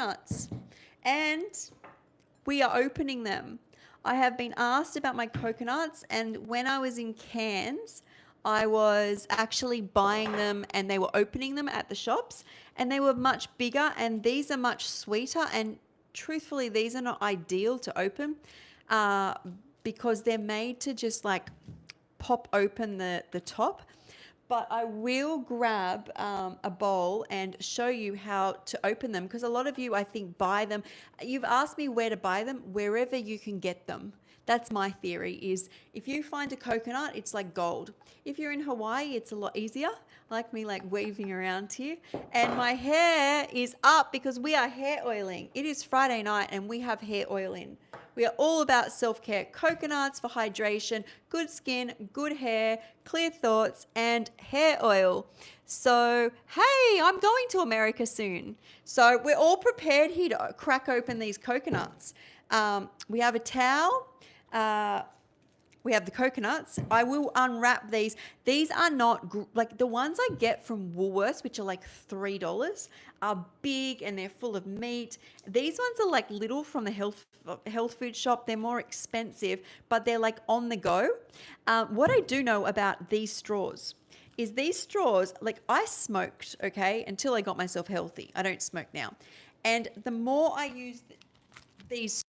coconuts, and we are opening them. I have been asked about my coconuts, and when I was in Cairns, I was actually buying them and they were opening them at the shops, and they were much bigger, and these are much sweeter, and truthfully these are not ideal to open because they're made to just like pop open the top. But I will grab a bowl and show you how to open them, because a lot of you, I think, buy them. You've asked me where to buy them, wherever you can get them. That's my theory, is if you find a coconut, it's like gold. If you're in Hawaii, it's a lot easier, like me like waving around here. And my hair is up because we are hair oiling. It is Friday night and we have hair oil in. We are all about self-care, coconuts for hydration, good skin, good hair, clear thoughts, and hair oil. So, hey, I'm going to America soon. So we're all prepared here to crack open these coconuts. We have a towel. We have the coconuts. I will unwrap these. These are not like the ones I get from Woolworths, which are like $3, are big and they're full of meat. These ones are like little from the health food shop. They're more expensive, but they're like on the go. What I do know about these straws is these straws, like I smoked, okay, until I got myself healthy. I don't smoke now. And the more I use these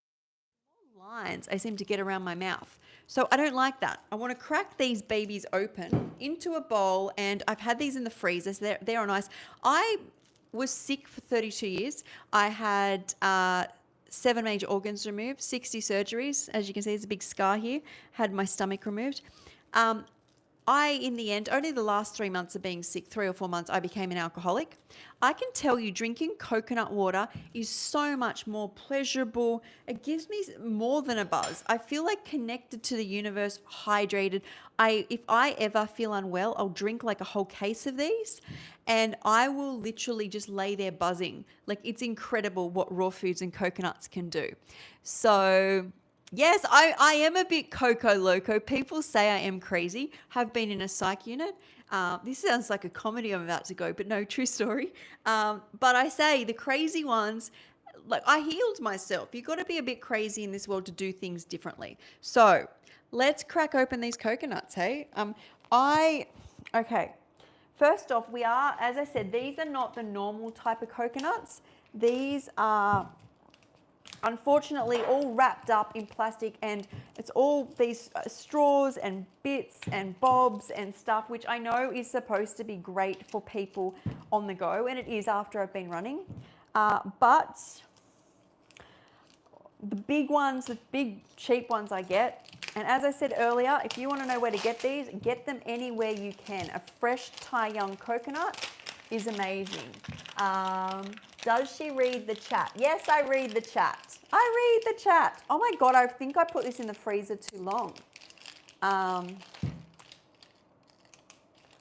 lines, I seem to get around my mouth. So I don't like that. I want to crack these babies open into a bowl, and I've had these in the freezer, so they're nice. I was sick for 32 years. I had 7 major organs removed, 60 surgeries. As you can see, there's a big scar here. Had my stomach removed. In the end, only the last 3 months of being sick, 3 or 4 months, I became an alcoholic. I can tell you drinking coconut water is so much more pleasurable. It gives me more than a buzz. I feel like connected to the universe, hydrated. If I ever feel unwell, I'll drink like a whole case of these and I will literally just lay there buzzing. Like, it's incredible what raw foods and coconuts can do. So yes, I am a bit coco loco. People say I am crazy. Have been in a psych unit. This sounds like a comedy I'm about to go, but no, true story. But I say the crazy ones, like I healed myself. You've got to be a bit crazy in this world to do things differently. So let's crack open these coconuts, hey? Okay. First off, we are, as I said, these are not the normal type of coconuts. These are unfortunately all wrapped up in plastic, and it's all these straws and bits and bobs and stuff, which I know is supposed to be great for people on the go, and it is after I've been running. But the big ones, the big cheap ones I get, and as I said earlier, if you want to know where to get these, get them anywhere you can. A fresh Thai young coconut is amazing. Does she read the chat? Yes, I read the chat. I read the chat. Oh my God, I think I put this in the freezer too long.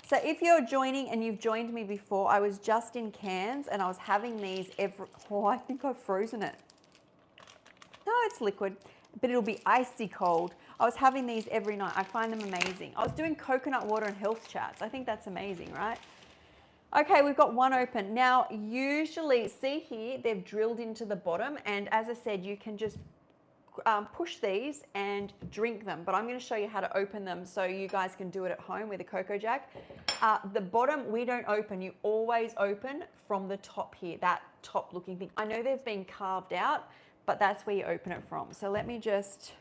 So if you're joining and you've joined me before, I was just in Cairns and I was having these I think I've frozen it. No, it's liquid, but it'll be icy cold. I was having these every night. I find them amazing. I was doing coconut water and health chats. I think that's amazing, right? Okay, we've got one open. Now, usually, see here, they've drilled into the bottom, and as I said, you can just push these and drink them, but I'm going to show you how to open them so you guys can do it at home with a Cocoa Jack. The bottom, we don't open. You always open from the top here, that top looking thing. I know they've been carved out, but that's where you open it from. So let me just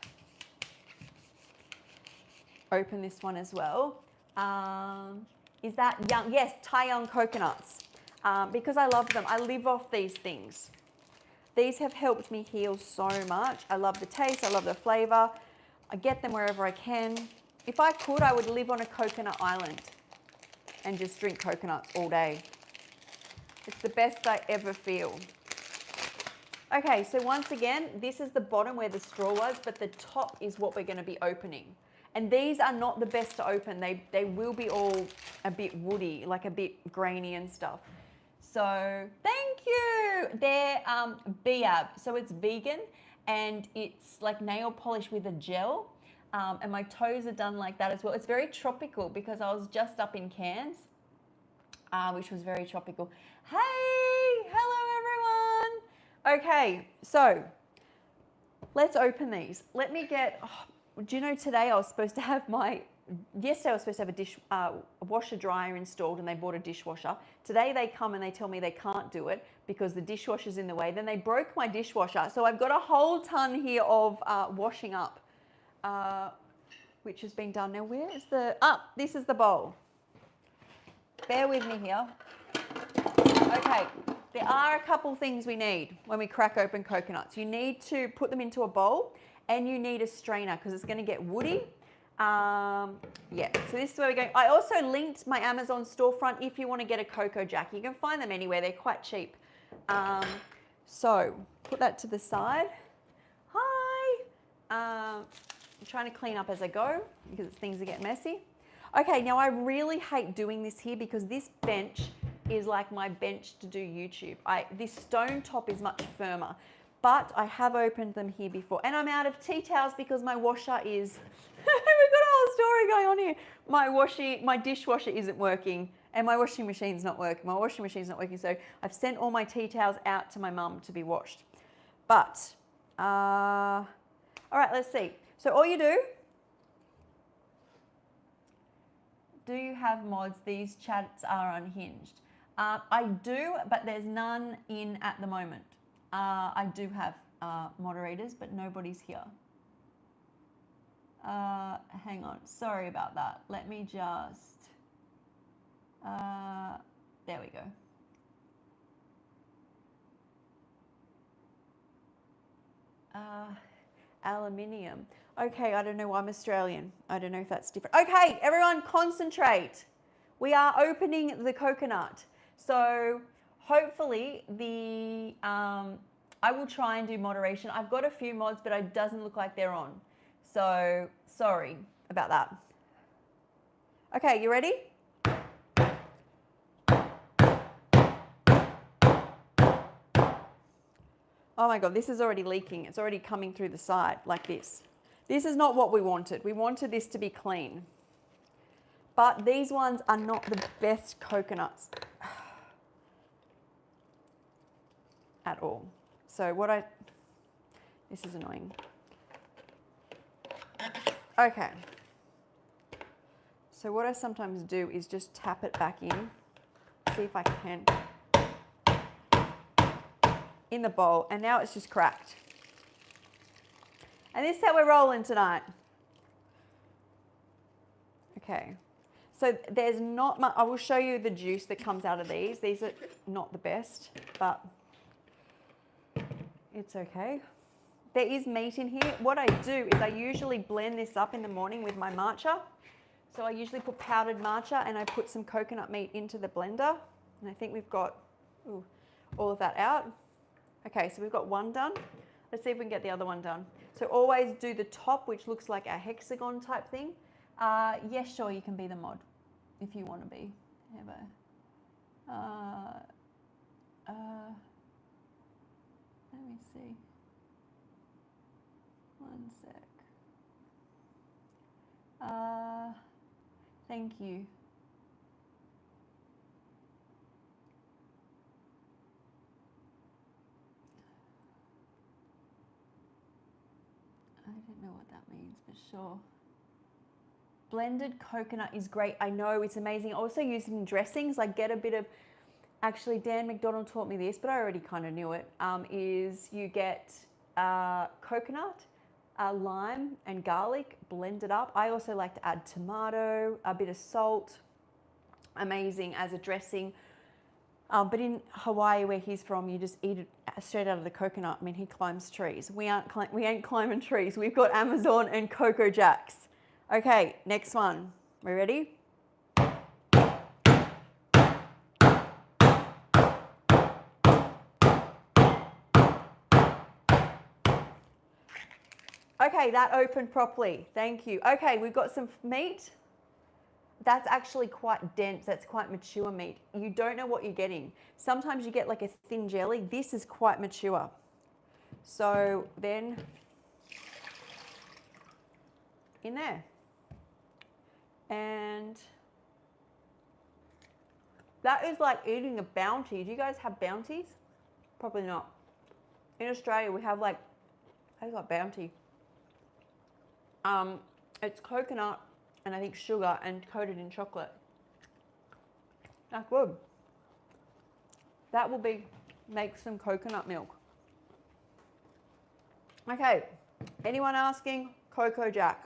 open this one as well. Is that young? Yes, Thai young coconuts. Because I love them. I live off these things. These have helped me heal so much. I love the taste. I love the flavor. I get them wherever I can. If I could, I would live on a coconut island and just drink coconuts all day. It's the best I ever feel. Okay, so once again, this is the bottom where the straw was, but the top is what we're going to be opening. And these are not the best to open. They will be all a bit woody, like a bit grainy and stuff. So thank you. They're BAB, so it's vegan and it's like nail polish with a gel. And my toes are done like that as well. It's very tropical because I was just up in Cairns, which was very tropical. Hey, hello Okay, so let's open these. Let me get, do you know today I was supposed to have yesterday I was supposed to have a washer dryer installed and they bought a dishwasher. Today they come and they tell me they can't do it because the dishwasher's in the way. Then they broke my dishwasher. So I've got a whole ton here of washing up, which is being done. Now where is this is the bowl. Bear with me here. Okay, there are a couple things we need when we crack open coconuts. You need to put them into a bowl and you need a strainer because it's going to get woody. Yeah, so this is where we're going. I also linked my Amazon storefront if you want to get a cocoa jack. You can find them anywhere. They're quite cheap. So put that to the side. Hi. I'm trying to clean up as I go because things get messy. Okay, now I really hate doing this here because this bench is like my bench to do YouTube. This stone top is much firmer, but I have opened them here before. And I'm out of tea towels because my washer is, we've got a whole story going on here. My dishwasher isn't working and my washing machine's not working. My washing machine's not working, so I've sent all my tea towels out to my mum to be washed. But, all right, let's see. So all you do you have mods? These chats are unhinged. I do, but there's none in at the moment. I do have moderators, but nobody's here. Hang on, sorry about that. Let me just, there we go. Aluminium. Okay, I don't know why I'm Australian. I don't know if that's different. Okay, everyone concentrate. We are opening the coconut. So hopefully I will try and do moderation. I've got a few mods, but it doesn't look like they're on. So sorry about that. Okay, you ready? Oh my God, this is already leaking. It's already coming through the side like this. This is not what we wanted. We wanted this to be clean. But these ones are not the best coconuts at all. So this is annoying. Okay. So what I sometimes do is just tap it back in, see if I can, in the bowl, and now it's just cracked. And this is how we're rolling tonight. Okay. So there's not much, I will show you the juice that comes out of these. These are not the best, but it's okay. There is meat in here. What I do is I usually blend this up in the morning with my matcha. So I usually put powdered matcha and I put some coconut meat into the blender. And I think we've got all of that out. Okay, so we've got one done. Let's see if we can get the other one done. So always do the top, which looks like a hexagon type thing. Yes, sure, you can be the mod if you want to be. Let me see. One sec. Thank you. I don't know what that means, but sure. Blended coconut is great. I know, it's amazing. Also use it in dressings, like get a bit of, actually Dan McDonald taught me this, but I already kind of knew it, is you get coconut, lime and garlic blended up. I also like to add tomato, a bit of salt. Amazing as a dressing. But in Hawaii, where he's from, you just eat it straight out of the coconut. I mean, he climbs trees. We ain't climbing trees. We've got Amazon and Cocoa Jacks. Okay, next one. We ready? Okay, that opened properly. Thank you. Okay, we've got some meat. That's actually quite dense. That's quite mature meat. You don't know what you're getting. Sometimes you get like a thin jelly. This is quite mature. So then in there. And that is like eating a Bounty. Do you guys have Bounties? Probably not. in Australia, we have like, I got Bounty. It's coconut and I think sugar and coated in chocolate. That's good. That will make some coconut milk. Okay, anyone asking? Cocoa Jack.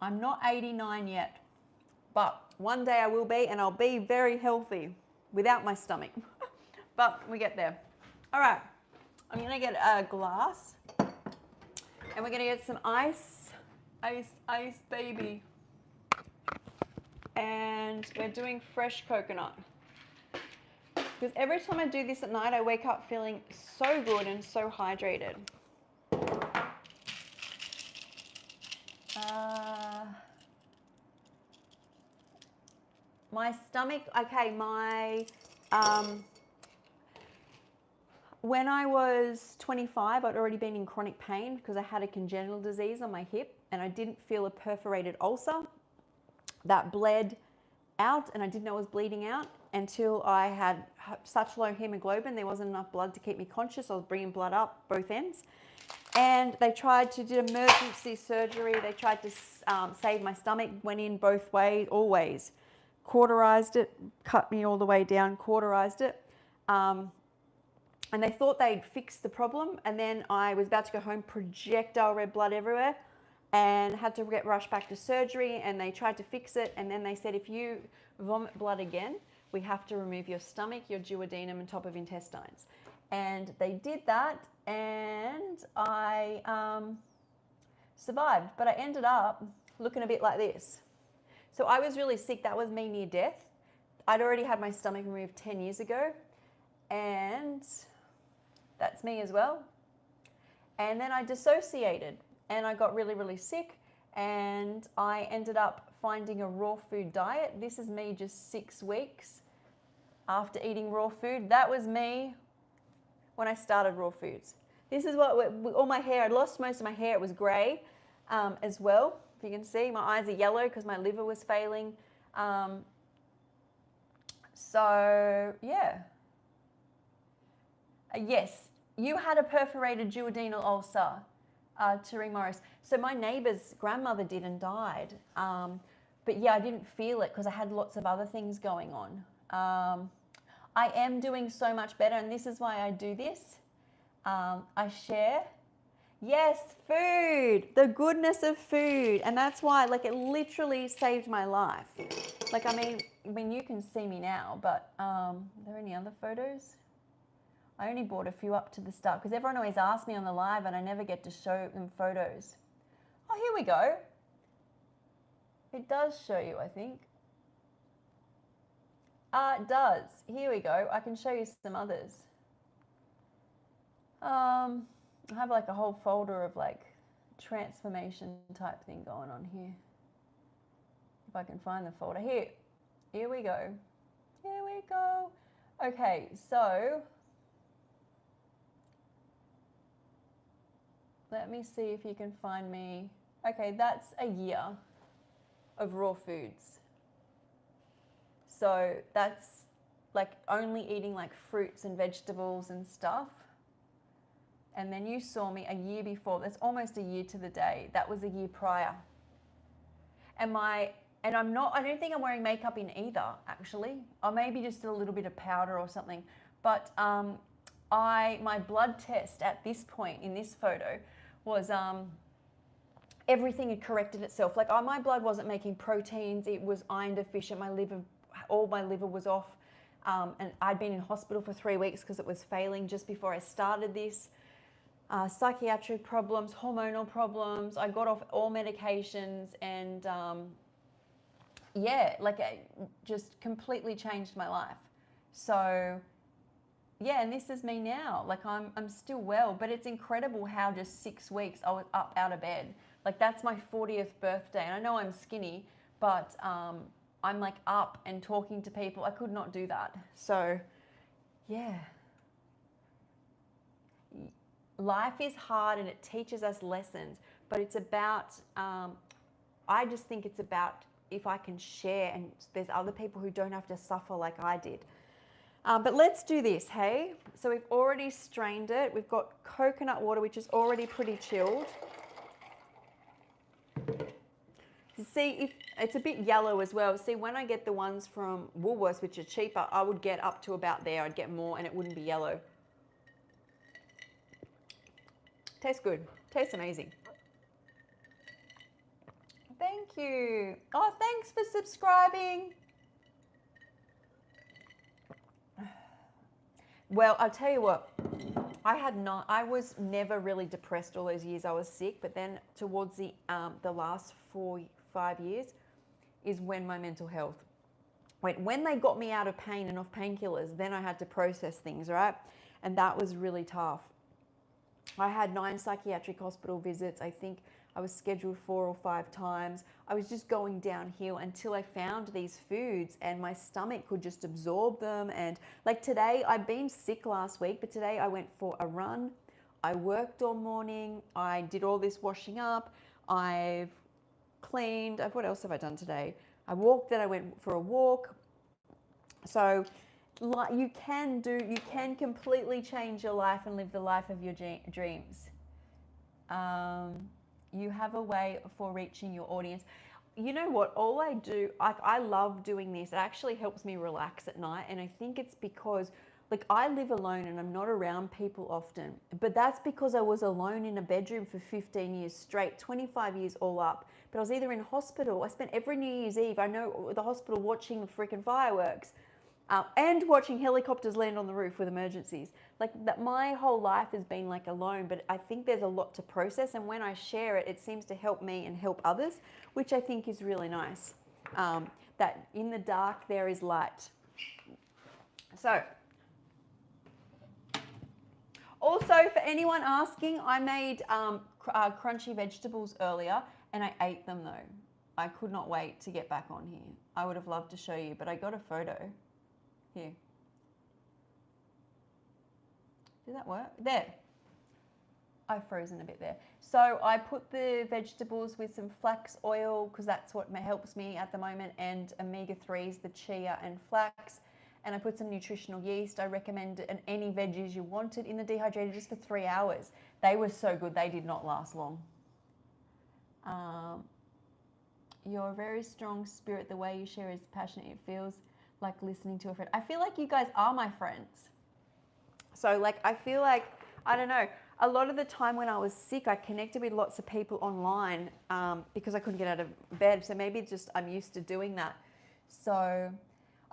I'm not 89 yet, but one day I will be, and I'll be very healthy without my stomach. But we get there. All right, I'm gonna get a glass, and we're gonna get some ice, baby. And we're doing fresh coconut. Because every time I do this at night, I wake up feeling so good and so hydrated. My stomach, okay, when I was 25, I'd already been in chronic pain because I had a congenital disease on my hip and I didn't feel a perforated ulcer that bled out, and I didn't know it was bleeding out until I had such low hemoglobin. There wasn't enough blood to keep me conscious. I was bringing blood up both ends. And they tried to do emergency surgery. They tried to save my stomach, went in both ways, always. Cauterized it, cut me all the way down, cauterized it. And they thought they'd fixed the problem. And then I was about to go home, projectile red blood everywhere, and had to get rushed back to surgery. And they tried to fix it. And then they said, if you vomit blood again, we have to remove your stomach, your duodenum, and top of intestines. And they did that, and I survived. But I ended up looking a bit like this. So I was really sick. That was me near death. I'd already had my stomach removed 10 years ago, and that's me as well. And then I dissociated, and I got really, really sick, and I ended up finding a raw food diet. This is me just 6 weeks after eating raw food. That was me when I started raw foods. This is what, all my hair, I'd lost most of my hair. It was gray as well. If you can see, my eyes are yellow because my liver was failing. So yeah. Yes, you had a perforated duodenal ulcer, Terry Morris. So my neighbour's grandmother did and died. But yeah, I didn't feel it because I had lots of other things going on. I am doing so much better, and this is why I do this. I share. Yes, food, the goodness of food. And that's why, like, it literally saved my life. Like, I mean, you can see me now, but are there any other photos? I only brought a few up to the start because everyone always asks me on the live and I never get to show them photos. Oh, here we go. It does show you, I think. It does. Here we go. I can show you some others. I have like a whole folder of like transformation type thing going on here. If I can find the folder. Here we go. Here we go. Okay, so let me see if you can find me. Okay, that's a year of raw foods. So that's like only eating like fruits and vegetables and stuff. And then you saw me a year before. That's almost a year to the day. That was a year prior. And I don't think I'm wearing makeup in either, actually. Or maybe just a little bit of powder or something. But my blood test at this point in this photo was everything had corrected itself. Like my blood wasn't making proteins. It was iron deficient. All my liver was off. And I'd been in hospital for 3 weeks because it was failing just before I started this. Psychiatric problems, hormonal problems. I got off all medications, and yeah, like it just completely changed my life. So yeah, and this is me now. Like I'm still well, but it's incredible how just 6 weeks I was up out of bed. Like that's my 40th birthday, and I know I'm skinny, but I'm like up and talking to people. I could not do that. So yeah. Life is hard and it teaches us lessons, but it's about, I just think it's about if I can share, and there's other people who don't have to suffer like I did. But let's do this, hey? So we've already strained it. We've got coconut water, which is already pretty chilled. See, if it's a bit yellow as well. See, when I get the ones from Woolworths, which are cheaper, I would get up to about there. I'd get more and it wouldn't be yellow. Tastes good. Tastes amazing. Thank you. Oh, thanks for subscribing. Well, I'll tell you what, I was never really depressed all those years I was sick, but then towards the last 4-5 years is when my mental health went. When they got me out of pain and off painkillers, then I had to process things, right? And that was really tough. I had 9 psychiatric hospital visits. I think I was scheduled 4 or 5 times. I was just going downhill until I found these foods and my stomach could just absorb them. And like today, I've been sick last week, but today I went for a run. I worked all morning. I did all this washing up. I've cleaned. What else have I done today? I walked, then I went for a walk. So you can completely change your life and live the life of your dreams. You have a way for reaching your audience. You know what? All I do, I love doing this. It actually helps me relax at night. And I think it's because, like, I live alone and I'm not around people often. But that's because I was alone in a bedroom for 15 years straight, 25 years all up. But I was either in hospital. I spent every New Year's Eve, I know, the hospital watching freaking fireworks. And watching helicopters land on the roof with emergencies. Like that, my whole life has been like alone, but I think there's a lot to process. And when I share it, it seems to help me and help others, which I think is really nice. That in the dark, there is light. So, also for anyone asking, I made crunchy vegetables earlier and I ate them though. I could not wait to get back on here. I would have loved to show you, but I got a photo. Here. Did that work? There. I've frozen a bit there. So I put the vegetables with some flax oil because that's what helps me at the moment, and omega-3s, the chia and flax. And I put some nutritional yeast. I recommend any veggies you wanted in the dehydrator just for 3 hours. They were so good. They did not last long. You're a very strong spirit. The way you share is passionate. It feels like listening to a friend. I feel like you guys are my friends. So like, I feel like, I don't know, a lot of the time when I was sick, I connected with lots of people online because I couldn't get out of bed. So maybe just I'm used to doing that. So,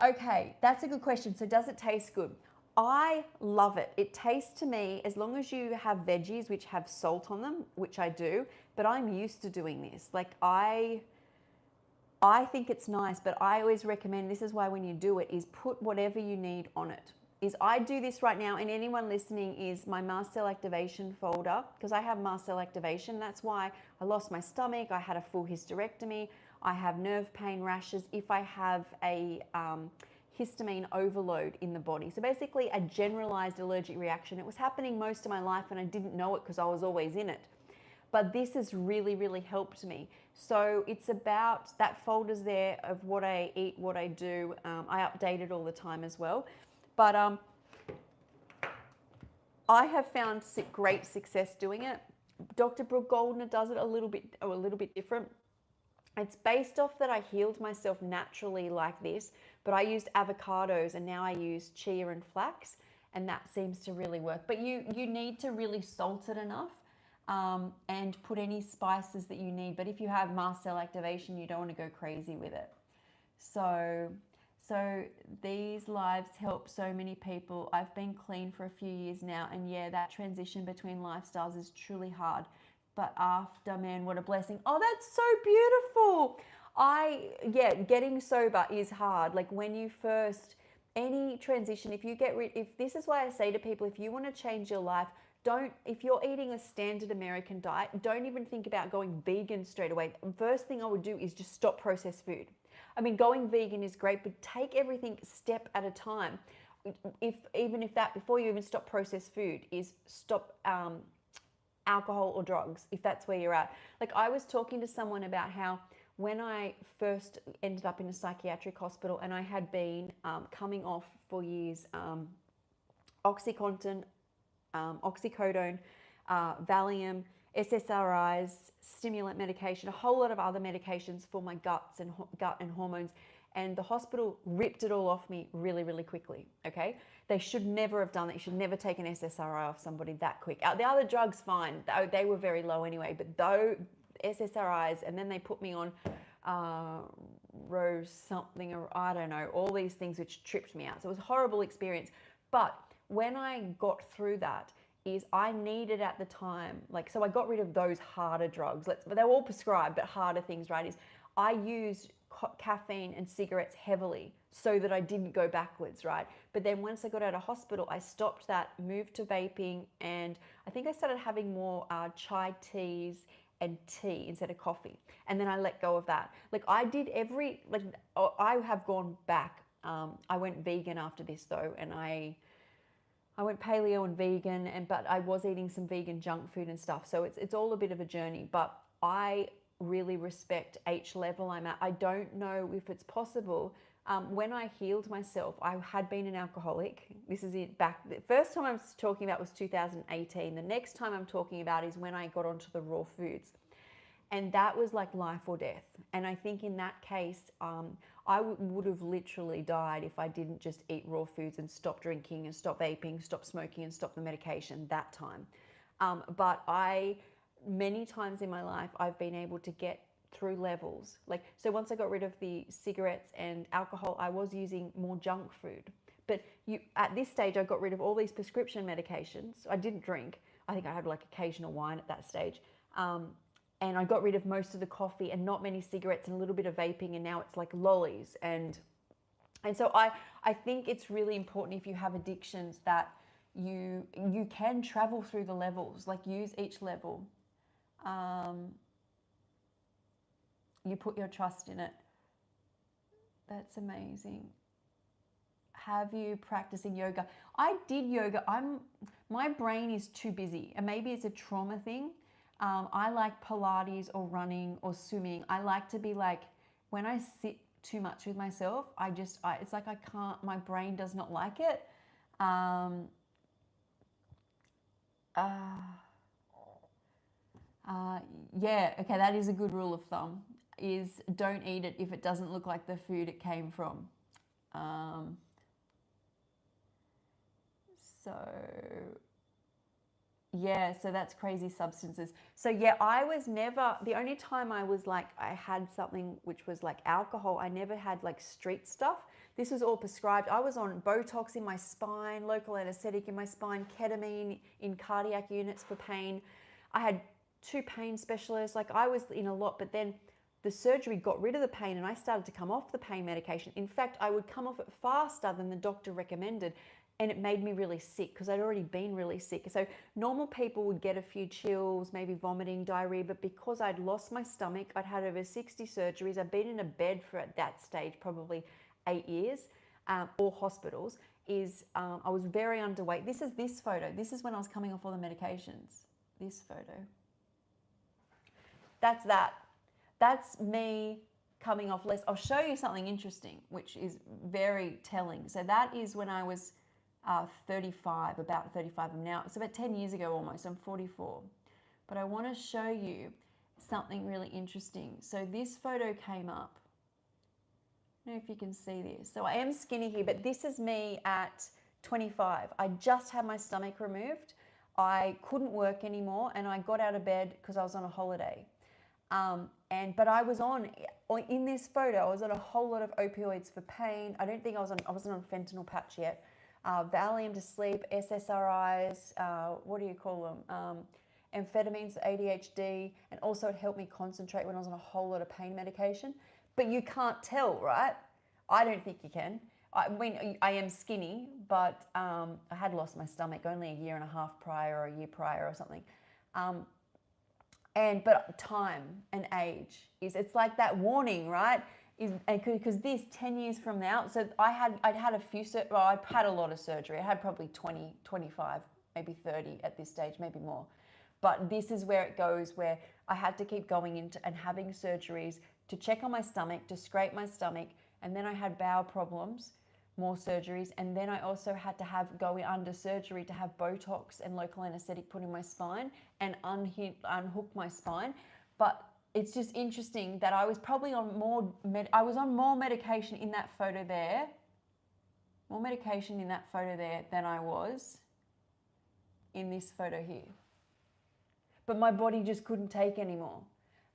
okay, that's a good question. So does it taste good? I love it. It tastes to me, as long as you have veggies which have salt on them, which I do, but I'm used to doing this. Like I think it's nice, but I always recommend, this is why when you do it, is put whatever you need on it. I do this right now, and anyone listening is my mast cell activation folder, because I have mast cell activation. That's why I lost my stomach. I had a full hysterectomy. I have nerve pain, rashes if I have a histamine overload in the body. So basically a generalized allergic reaction. It was happening most of my life and I didn't know it because I was always in it. But this has really, really helped me. So it's about, that folder's there of what I eat, what I do. I update it all the time as well. But I have found great success doing it. Dr. Brooke Goldner does it a little bit different. It's based off that I healed myself naturally like this, but I used avocados and now I use chia and flax, and that seems to really work. But you need to really salt it enough. And put any spices that you need. But if you have mast cell activation, you don't want to go crazy with it. So these lives help so many people. I've been clean for a few years now, and yeah, that transition between lifestyles is truly hard. But after, man, what a blessing. Oh, that's so beautiful. Getting sober is hard. Like when you first, any transition, if this is why I say to people, if you want to change your life, if you're eating a standard American diet, don't even think about going vegan straight away. First thing I would do is just stop processed food. I mean, going vegan is great, but take everything step at a time. Even if that, before you even stop processed food, is stop alcohol or drugs, if that's where you're at. Like I was talking to someone about how when I first ended up in a psychiatric hospital, and I had been coming off for years OxyContin, oxycodone, Valium, SSRIs, stimulant medication, a whole lot of other medications for my gut and hormones. And the hospital ripped it all off me really, really quickly, okay? They should never have done that. You should never take an SSRI off somebody that quick. The other drugs, fine. They were very low anyway, but though SSRIs, and then they put me on Rose something, or I don't know, all these things which tripped me out. So it was a horrible experience. But when I got through that, is I needed at the time, so I got rid of those harder drugs. But they were all prescribed, but harder things, right? Is I used caffeine and cigarettes heavily so that I didn't go backwards, right? But then once I got out of hospital, I stopped that, moved to vaping, and I think I started having more chai teas and tea instead of coffee. And then I let go of that. I did I have gone back. I went vegan after this though, and I went paleo and vegan, but I was eating some vegan junk food and stuff. So it's all a bit of a journey, but I really respect H level I'm at. I don't know if it's possible. When I healed myself, I had been an alcoholic. This is it back. The first time I was talking about was 2018. The next time I'm talking about is when I got onto the raw foods. And that was like life or death. And I think in that case, I would have literally died if I didn't just eat raw foods and stop drinking and stop vaping, stop smoking and stop the medication that time. But many times in my life, I've been able to get through levels. So once I got rid of the cigarettes and alcohol, I was using more junk food. But at this stage, I got rid of all these prescription medications. I didn't drink. I think I had occasional wine at that stage. And I got rid of most of the coffee and not many cigarettes and a little bit of vaping, and now it's like lollies. And so I think it's really important if you have addictions that you can travel through the levels, use each level. You put your trust in it. That's amazing. Have you practicing yoga? I did yoga. My brain is too busy, and maybe it's a trauma thing. I like Pilates or running or swimming. I like to be when I sit too much with myself, it's like I can't, my brain does not like it. Yeah, okay, that is a good rule of thumb, is don't eat it if it doesn't look like the food it came from. Yeah, so that's crazy substances. So yeah, I was never, the only time I was I had something which was alcohol, I never had street stuff. This was all prescribed. I was on Botox in my spine, local anesthetic in my spine, ketamine in cardiac units for pain. I had 2 pain specialists. I was in a lot, but then the surgery got rid of the pain and I started to come off the pain medication. In fact, I would come off it faster than the doctor recommended. And it made me really sick because I'd already been really sick. So normal people would get a few chills, maybe vomiting, diarrhea, but because I'd lost my stomach, I'd had over 60 surgeries, I'd been in a bed for at that stage probably 8 years, or hospitals, I was very underweight. This is this photo. This is when I was coming off all the medications. This photo. That's that. That's me coming off less. I'll show you something interesting, which is very telling. So that is when I was 35, about 35 now. It's about 10 years ago almost. I'm 44. But I want to show you something really interesting. So this photo came up. I don't know if you can see this. So I am skinny here, but this is me at 25. I just had my stomach removed. I couldn't work anymore, and I got out of bed because I was on a holiday. But I was in this photo, I was on a whole lot of opioids for pain. I wasn't on fentanyl patch yet. Valium to sleep, SSRIs, what do you call them? Amphetamines, ADHD, and also it helped me concentrate when I was on a whole lot of pain medication. But you can't tell, right? I don't think you can. I mean, I am skinny, but I had lost my stomach only a year and a half prior, or a year prior or something. But time and age it's like that warning, right? Because this 10 years from now, so I'd had a lot of surgery. I had probably 20, 25, maybe 30 at this stage, maybe more. But this is where it goes, where I had to keep going into and having surgeries to check on my stomach, to scrape my stomach, and then I had bowel problems, more surgeries, and then I also had to go under surgery to have Botox and local anesthetic put in my spine and unhook my spine. But it's just interesting that I was probably on more medication in that photo there, than I was in this photo here. But my body just couldn't take anymore.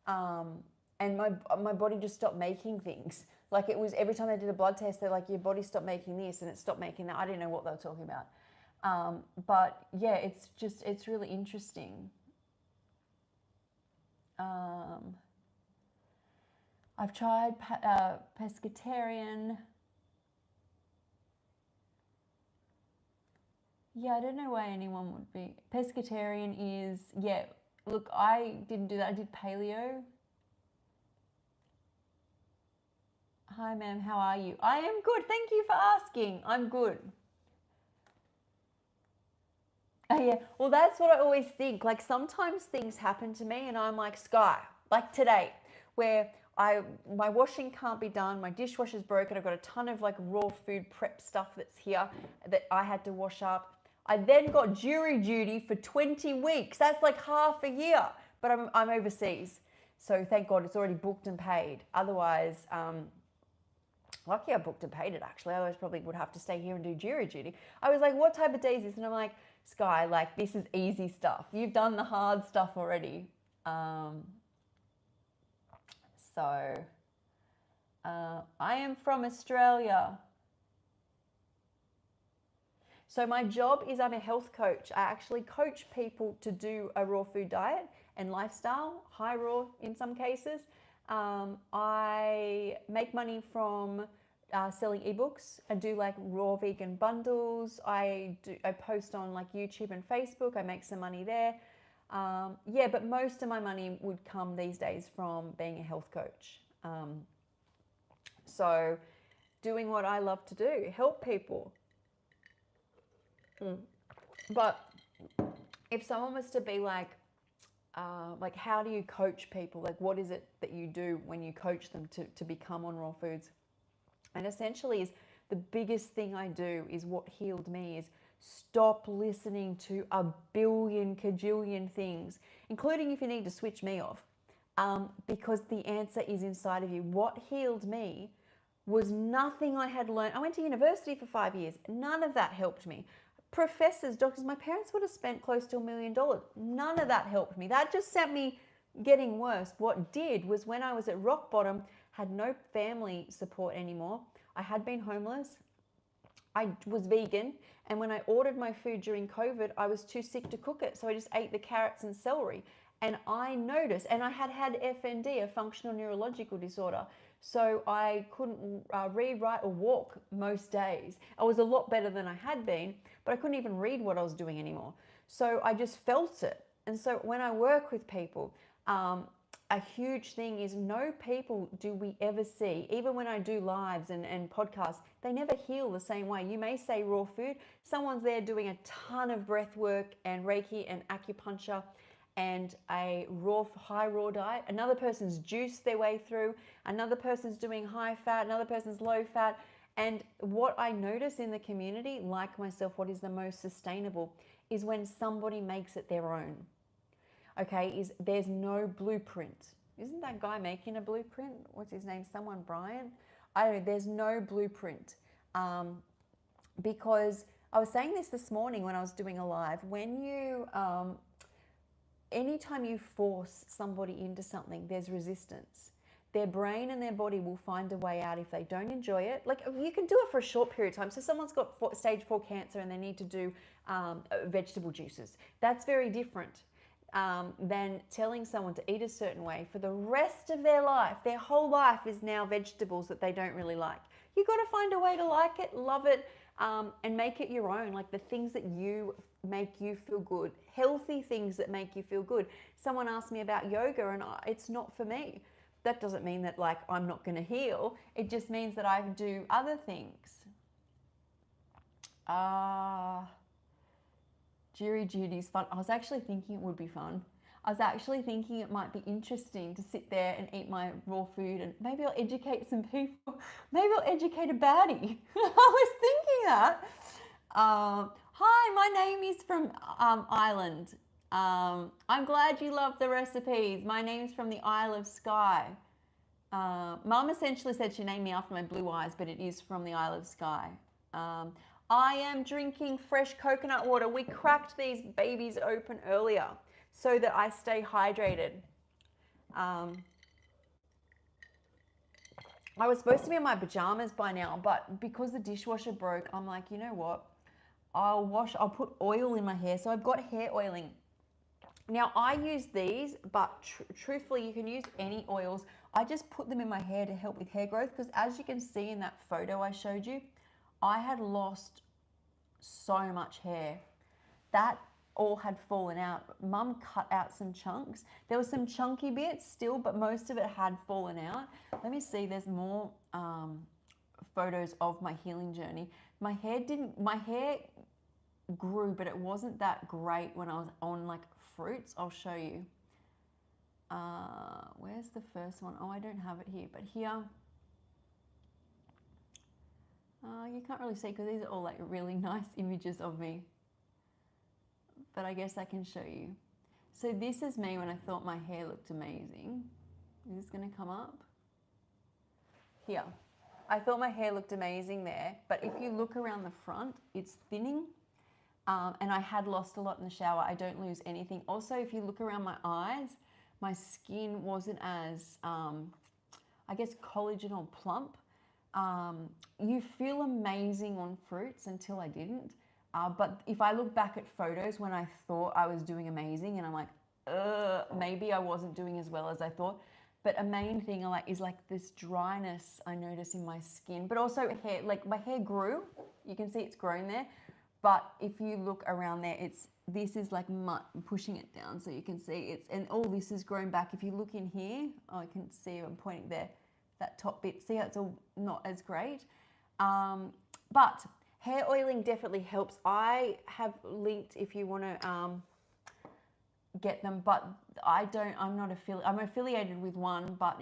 And my body just stopped making things. Like, it was every time I did a blood test, they're like, your body stopped making this and it stopped making that. I didn't know what they were talking about. But yeah, it's really interesting. I've tried pescatarian. Yeah, I don't know why anyone would be. Pescatarian is, yeah, look, I didn't do that. I did paleo. Hi, ma'am, how are you? I am good. Thank you for asking. I'm good. Oh, yeah. Well, that's what I always think. Like, sometimes things happen to me and I'm like, Sky, like today, where my washing can't be done, my dishwasher's broken, I've got a ton of like raw food prep stuff that's here that I had to wash up. I then got jury duty for 20 weeks. That's like half a year, but I'm overseas. So thank God it's already booked and paid. Otherwise, lucky I booked and paid it actually. Otherwise probably would have to stay here and do jury duty. I was like, what type of day is this? And I'm like, Sky, like, this is easy stuff. You've done the hard stuff already. I am from Australia. So my job is I'm a health coach. I actually coach people to do a raw food diet and lifestyle, high raw in some cases. I make money from selling ebooks. I do like raw vegan bundles. I post on like YouTube and Facebook. I make some money there. Yeah, but most of my money would come these days from being a health coach. So doing what I love to do, help people. But if someone was to be like how do you coach people? Like, what is it that you do when you coach them to become on raw foods? And essentially is the biggest thing I do is what healed me is stop listening to a billion cajillion things, including if you need to switch me off, because the answer is inside of you. What healed me was nothing I had learned. I went to university for 5 years. None of that helped me. Professors, doctors, my parents would have spent close to $1 million. None of that helped me. That just sent me getting worse. What did was when I was at rock bottom, had no family support anymore. I had been homeless. I was vegan. And when I ordered my food during COVID, I was too sick to cook it. So I just ate the carrots and celery. And I noticed, and I had FND, a functional neurological disorder. So I couldn't read, write, or walk most days. I was a lot better than I had been, but I couldn't even read what I was doing anymore. So I just felt it. And so when I work with people, a huge thing is no people do we ever see, even when I do lives and podcasts, they never heal the same way. You may say raw food, someone's there doing a ton of breath work and Reiki and acupuncture and a high raw diet. Another person's juiced their way through. Another person's doing high fat. Another person's low fat. And what I notice in the community, like myself, what is the most sustainable is when somebody makes it their own. Okay, is there's no blueprint. Isn't that guy making a blueprint? What's his name? Someone, Brian? I don't know. There's no blueprint. Because I was saying this morning when I was doing a live. When you... anytime you force somebody into something, there's resistance. Their brain and their body will find a way out if they don't enjoy it. Like, you can do it for a short period of time. So someone's got stage 4 cancer and they need to do vegetable juices. That's very different than telling someone to eat a certain way for the rest of their life. Their whole life is now vegetables that they don't really like. You've got to find a way to like it, love it, and make it your own. Like the things that make you feel good, healthy things that make you feel good. Someone asked me about yoga and it's not for me. That doesn't mean that like I'm not going to heal. It just means that I do other things. Jury duty is fun. I was actually thinking it would be fun. I was actually thinking it might be interesting to sit there and eat my raw food, and maybe I'll educate some people. Maybe I'll educate a baddie. I was thinking that. Hi, my name is from Ireland. I'm glad you love the recipes. My name's from the Isle of Skye. Mum essentially said she named me after my blue eyes, but it is from the Isle of Skye. I am drinking fresh coconut water. We cracked these babies open earlier so that I stay hydrated. I was supposed to be in my pajamas by now, but because the dishwasher broke, I'm like, you know what? I'll put oil in my hair. So I've got hair oiling. Now I use these, but truthfully, you can use any oils. I just put them in my hair to help with hair growth, because as you can see in that photo I showed you, I had lost so much hair. That all had fallen out. Mum cut out some chunks. There were some chunky bits still, but most of it had fallen out. Let me see, there's more photos of my healing journey. My hair grew, but it wasn't that great when I was on like fruits. I'll show you. Where's the first one? Oh, I don't have it here, but here. You can't really see because these are all like really nice images of me. But I guess I can show you. So this is me when I thought my hair looked amazing. Is this going to come up? Here. I thought my hair looked amazing there, but if you look around the front, it's thinning. And I had lost a lot in the shower. I don't lose anything. Also, if you look around my eyes, my skin wasn't as, I guess, collagen or plump. You feel amazing on fruits until I didn't. But if I look back at photos when I thought I was doing amazing and I'm like, maybe I wasn't doing as well as I thought. But a main thing is like this dryness I notice in my skin, but also hair, like my hair grew. You can see it's grown there. But if you look around there, this is like pushing it down, so you can see and all this is grown back. If you look in here, I can see I'm pointing there, that top bit. See how it's all not as great. But hair oiling definitely helps. I have linked if you want to get them, but I'm not affiliated. I'm affiliated with one, but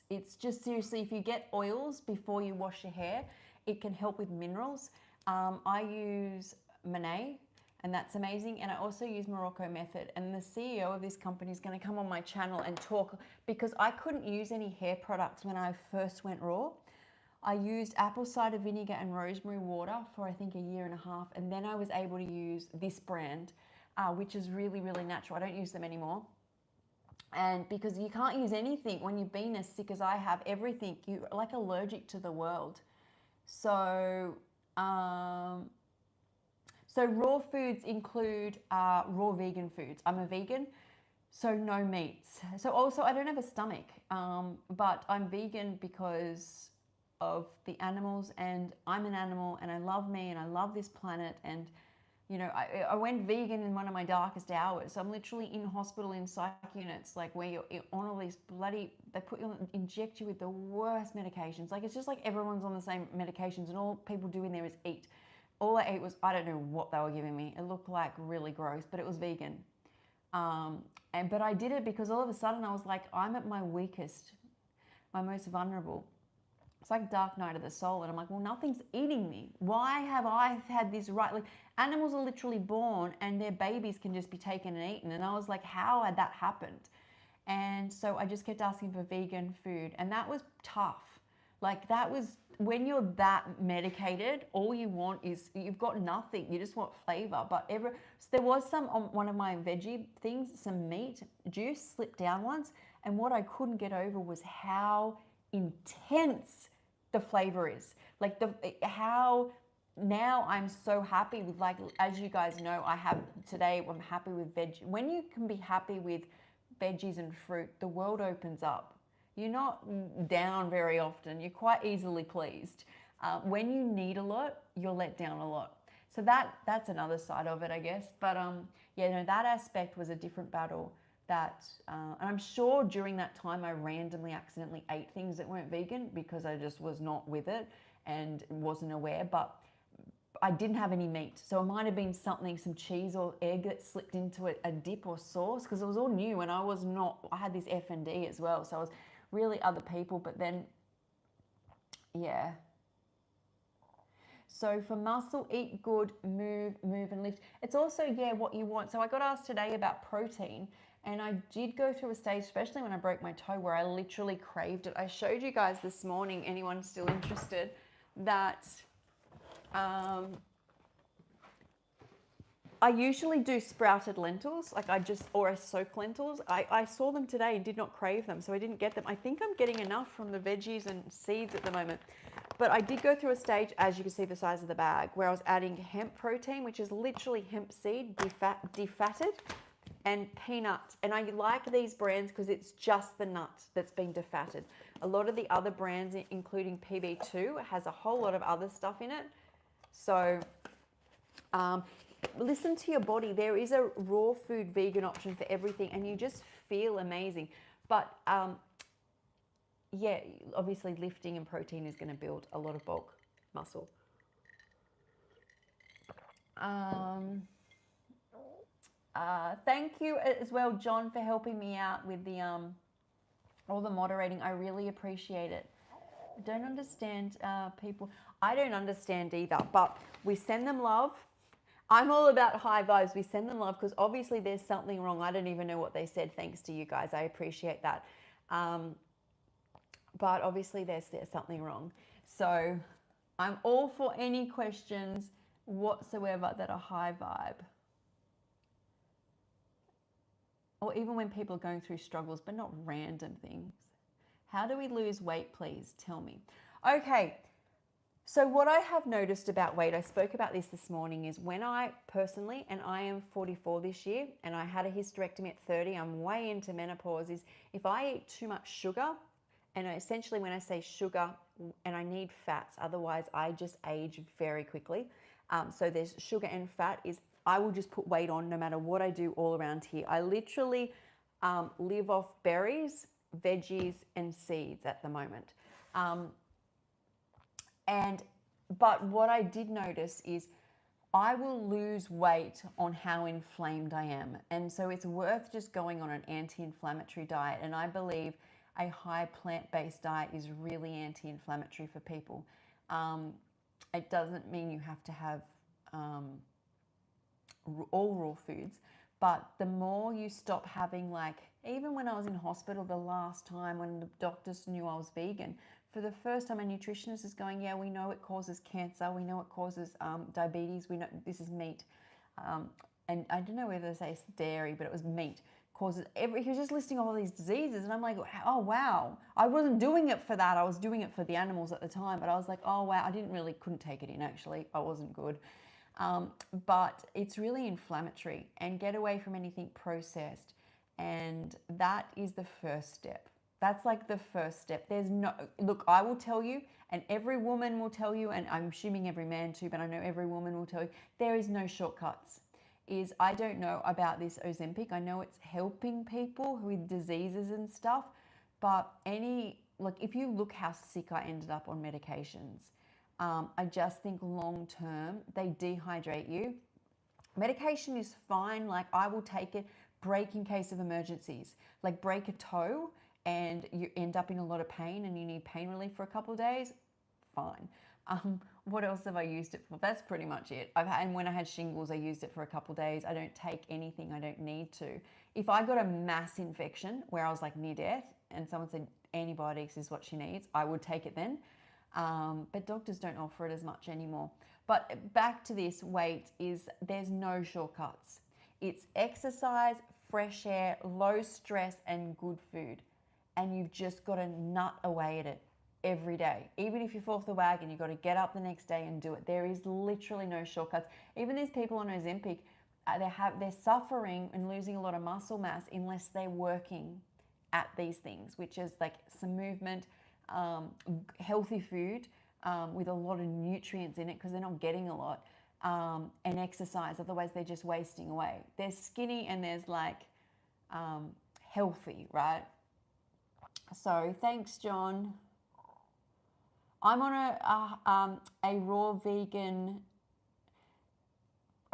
it's just seriously, if you get oils before you wash your hair, it can help with minerals. I use Monet, and that's amazing. And I also use Morocco Method. And the CEO of this company is going to come on my channel and talk, because I couldn't use any hair products when I first went raw. I used apple cider vinegar and rosemary water for I think a year and a half, and then I was able to use this brand, which is really, really natural. I don't use them anymore. And because you can't use anything when you've been as sick as I have, everything, you're like allergic to the world. So raw foods include raw vegan foods. I'm a vegan, so no meats. So also I don't have a stomach, but I'm vegan because of the animals, and I'm an animal, and I love me, and I love this planet. And you know, I went vegan in one of my darkest hours. So I'm literally in hospital in psych units, like where you're on all these inject you with the worst medications. Like it's just like everyone's on the same medications, and all people do in there is eat. All I ate was, I don't know what they were giving me. It looked like really gross, but it was vegan. But I did it because all of a sudden I was like, I'm at my weakest, my most vulnerable. It's like dark night of the soul. And I'm like, well, nothing's eating me. Why have I had this right? Like animals are literally born and their babies can just be taken and eaten. And I was like, how had that happened? And so I just kept asking for vegan food. And that was tough. Like that was, when you're that medicated, all you want is, you've got nothing. You just want flavor. But so there was some on one of my veggie things, some meat juice slipped down once. And what I couldn't get over was how intense the flavor is. Like how now I'm so happy with, like, as you guys know, I'm happy with veg. When you can be happy with veggies and fruit, the world opens up. You're not down very often. You're quite easily pleased. When you need a lot, you're let down a lot. So that's another side of it, I guess. But yeah, no, that aspect was a different battle. And I'm sure during that time I randomly accidentally ate things that weren't vegan because I just was not with it and wasn't aware. But I didn't have any meat. So it might have been something, some cheese or egg that slipped into a dip or sauce, because it was all new and I had this F&D as well. So I was really other people, but then, yeah. So for muscle, eat good, move and lift. It's also, yeah, what you want. So I got asked today about protein, and I did go through a stage, especially when I broke my toe, where I literally craved it. I showed you guys this morning, anyone still interested, that I usually do sprouted lentils, like or I soak lentils. I saw them today and did not crave them, so I didn't get them. I think I'm getting enough from the veggies and seeds at the moment. But I did go through a stage, as you can see the size of the bag, where I was adding hemp protein, which is literally hemp seed, defatted, and peanut. And I like these brands because it's just the nut that's been defatted. A lot of the other brands, including PB2, has a whole lot of other stuff in it. So listen to your body. There is a raw food vegan option for everything, and you just feel amazing. But yeah, obviously lifting and protein is going to build a lot of bulk muscle. Thank you as well, John, for helping me out with the all the moderating. I really appreciate it. I don't understand people. I don't understand either, but we send them love. I'm all about high vibes. We send them love because obviously there's something wrong. I don't even know what they said. Thanks to you guys. I appreciate that. But obviously there's something wrong. So I'm all for any questions whatsoever that are high vibe. Or even when people are going through struggles, but not random things. How do we lose weight, please? Tell me. Okay. So what I have noticed about weight, I spoke about this morning, is when I personally, and I am 44 this year, and I had a hysterectomy at 30, I'm way into menopause, is if I eat too much sugar, and essentially when I say sugar, and I need fats, otherwise I just age very quickly. So there's sugar and fat, is I will just put weight on no matter what I do all around here. I literally live off berries, veggies, and seeds at the moment. But what I did notice is I will lose weight on how inflamed I am. And so it's worth just going on an anti-inflammatory diet. And I believe a high plant-based diet is really anti-inflammatory for people. It doesn't mean you have to have all raw foods, but the more you stop having, like, even when I was in hospital the last time when the doctors knew I was vegan, for the first time a nutritionist is going, yeah, we know it causes cancer, we know it causes diabetes, we know this is meat. And I don't know whether to say it's dairy, but it was meat. Causes he was just listing all these diseases, and I'm like, oh wow, I wasn't doing it for that, I was doing it for the animals at the time, but I was like, oh wow, I couldn't take it in actually, I wasn't good. But it's really inflammatory, and get away from anything processed, and that is the first step. That's like the first step. There's no, look, I will tell you, and every woman will tell you, and I'm assuming every man too, but I know every woman will tell you, there is no shortcuts. I don't know about this Ozempic. I know it's helping people with diseases and stuff, but if you look how sick I ended up on medications, I just think long term, they dehydrate you. Medication is fine. Like, I will take it, break in case of emergencies, like break a toe and you end up in a lot of pain and you need pain relief for a couple of days, fine. What else have I used it for? That's pretty much it. And when I had shingles, I used it for a couple of days. I don't take anything I don't need to. If I got a mass infection where I was like near death and someone said antibiotics is what she needs, I would take it then. But doctors don't offer it as much anymore. But back to this weight, there's no shortcuts. It's exercise, fresh air, low stress, and good food. And you've just got to nut away at it every day. Even if you fall off the wagon, you've got to get up the next day and do it. There is literally no shortcuts. Even these people on Ozempic, they're suffering and losing a lot of muscle mass unless they're working at these things, which is like some movement, healthy food with a lot of nutrients in it because they're not getting a lot, and exercise. Otherwise, they're just wasting away. There's skinny and there's like healthy, right? So thanks, John. I'm on a raw vegan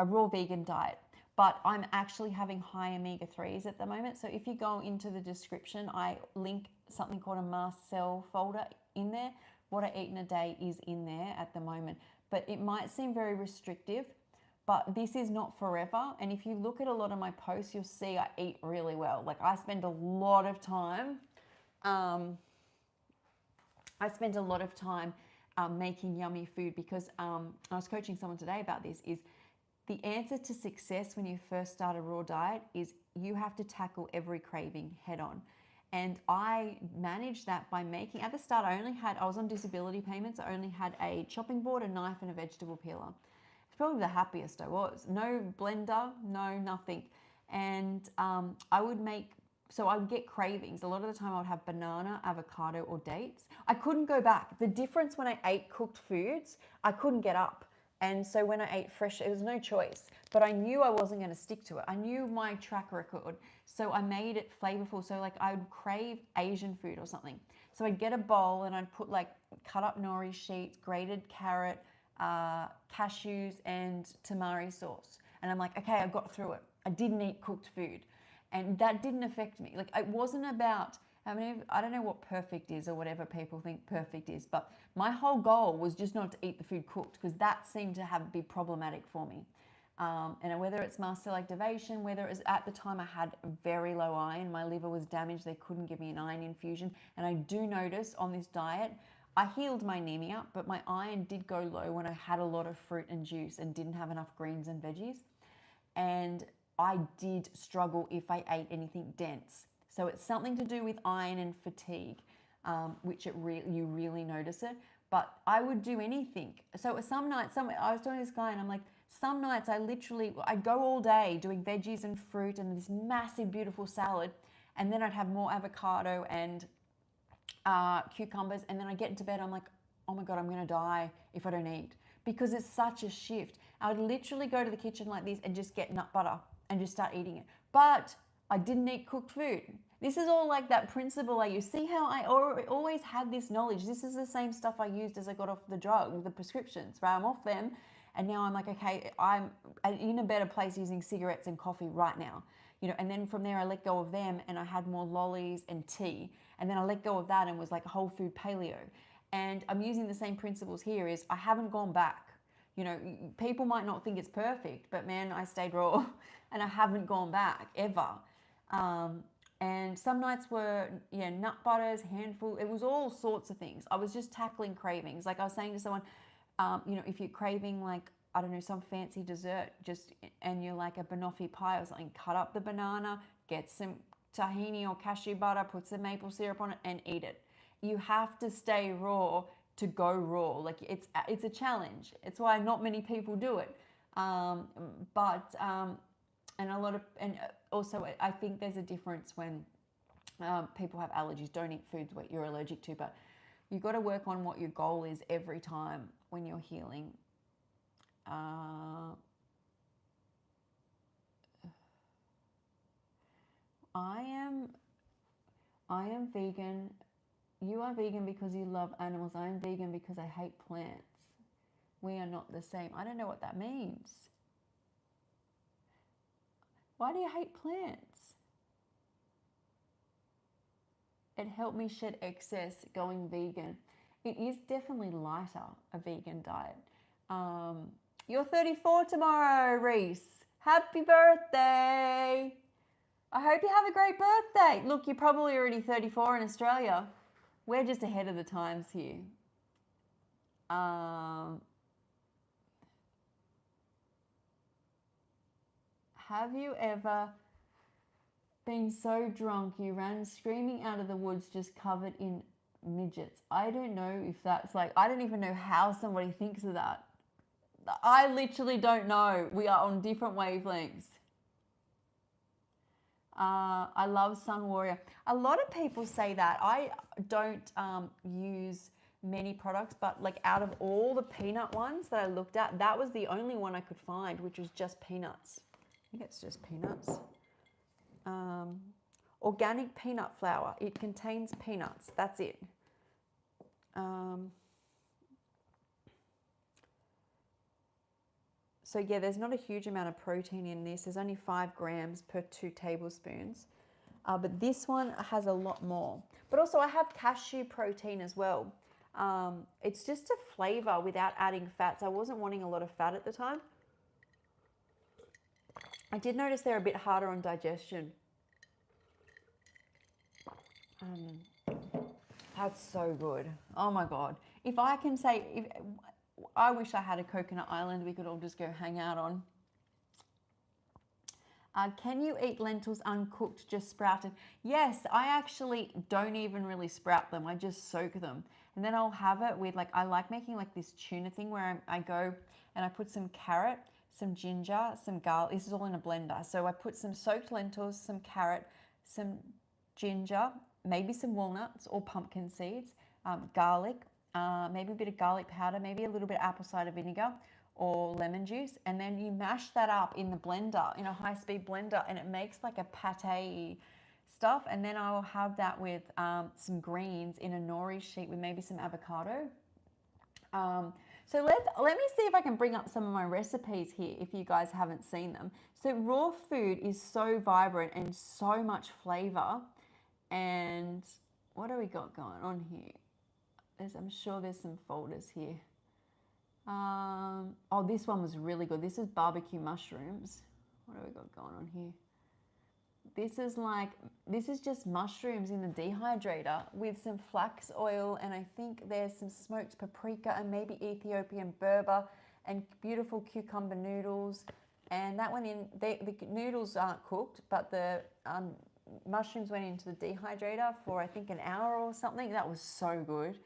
a raw vegan diet, but I'm actually having high omega-3s at the moment. So if you go into the description, I link something called a mast cell folder in there. What I eat in a day is in there at the moment, but it might seem very restrictive, but this is not forever. And if you look at a lot of my posts, you'll see I eat really well. Like I spend a lot of time making yummy food because I was coaching someone today about this, is the answer to success when you first start a raw diet is you have to tackle every craving head on. And I managed that by making, at the start I was on disability payments. I only had a chopping board, a knife and a vegetable peeler. It's probably the happiest I was. No blender, no nothing. And I would get cravings. A lot of the time I would have banana, avocado or dates. I couldn't go back. The difference when I ate cooked foods, I couldn't get up. And so when I ate fresh, it was no choice. But I knew I wasn't going to stick to it. I knew my track record. So I made it flavorful. So like I would crave Asian food or something. So I'd get a bowl and I'd put like cut up nori sheets, grated carrot, cashews and tamari sauce. And I'm like, okay, I got through it. I didn't eat cooked food. And that didn't affect me. Like it wasn't about, I mean, I don't know what perfect is or whatever people think perfect is, but my whole goal was just not to eat the food cooked because that seemed to be problematic for me. And whether it's mast cell activation, whether it was at the time I had very low iron, my liver was damaged, they couldn't give me an iron infusion. And I do notice on this diet, I healed my anemia, but my iron did go low when I had a lot of fruit and juice and didn't have enough greens and veggies. And I did struggle if I ate anything dense. So it's something to do with iron and fatigue, which you really notice it. But I would do anything. So some nights, I was talking to this guy and I'm like, some nights I'd go all day doing veggies and fruit and this massive, beautiful salad. And then I'd have more avocado and cucumbers. And then I get into bed, I'm like, oh my God, I'm going to die if I don't eat. Because it's such a shift. I would literally go to the kitchen like this and just get nut butter and just start eating it. But I didn't eat cooked food. This is all like that principle I use. See how I always had this knowledge. This is the same stuff I used as I got off the drug, the prescriptions, right? I'm off them. And now I'm like, okay, I'm in a better place using cigarettes and coffee right now. You know, and then from there I let go of them and I had more lollies and tea. And then I let go of that and was like whole food paleo. And I'm using the same principles here is I haven't gone back. You know, people might not think it's perfect, but man, I stayed raw and I haven't gone back ever. And some nights were, nut butters, handful. It was all sorts of things. I was just tackling cravings. Like I was saying to someone, if you're craving like, I don't know, some fancy dessert, and you're like a banoffee pie or something, cut up the banana, get some tahini or cashew butter, put some maple syrup on it and eat it. You have to stay raw to go raw. Like it's a challenge. It's why not many people do it. And also I think there's a difference when people have allergies. Don't eat foods that you're allergic to, but you've got to work on what your goal is every time when you're healing. I am vegan. You are vegan because you love animals. I am vegan because I hate plants. We are not the same. I don't know what that means. Why do you hate plants? It helped me shed excess going vegan. It is definitely lighter, a vegan diet. You're 34 tomorrow, Reese. Happy birthday. I hope you have a great birthday. Look, you're probably already 34 in Australia. We're just ahead of the times here. Have you ever been so drunk you ran screaming out of the woods just covered in midgets? I don't know if that's like, I don't even know how somebody thinks of that. I literally don't know. We are on different wavelengths. I love Sun Warrior. A lot of people say that. I don't use many products, but like out of all the peanut ones that I looked at, that was the only one I could find, which was just peanuts. I think it's just peanuts. Organic peanut flour. It contains peanuts. That's it. So yeah, there's not a huge amount of protein in this. There's only 5 grams per 2 tablespoons. But this one has a lot more. But also I have cashew protein as well. It's just a flavor without adding fats. I wasn't wanting a lot of fat at the time. I did notice they're a bit harder on digestion. That's so good. Oh my God. If I can say, I wish I had a coconut island we could all just go hang out on. Can you eat lentils uncooked, just sprouted? Yes, I actually don't even really sprout them. I just soak them. And then I'll have it with, like, I like making like this tuna thing where I go and I put some carrot, some ginger, some garlic. This is all in a blender. So I put some soaked lentils, some carrot, some ginger, maybe some walnuts or pumpkin seeds, garlic, maybe a bit of garlic powder, maybe a little bit of apple cider vinegar or lemon juice, and then you mash that up in the blender, in a high-speed blender, and it makes like a pate stuff. And then I will have that with some greens in a nori sheet with maybe some avocado. So let me see if I can bring up some of my recipes here if you guys haven't seen them. So raw food is so vibrant and so much flavor. And what do we got going on here? I'm sure there's some folders here. Oh, this one was really good. This is barbecue mushrooms. What do we got going on here? This is just mushrooms in the dehydrator with some flax oil, and I think there's some smoked paprika and maybe Ethiopian berber and beautiful cucumber noodles. And that went in, the noodles aren't cooked, but the mushrooms went into the dehydrator for I think an hour or something. That was so good.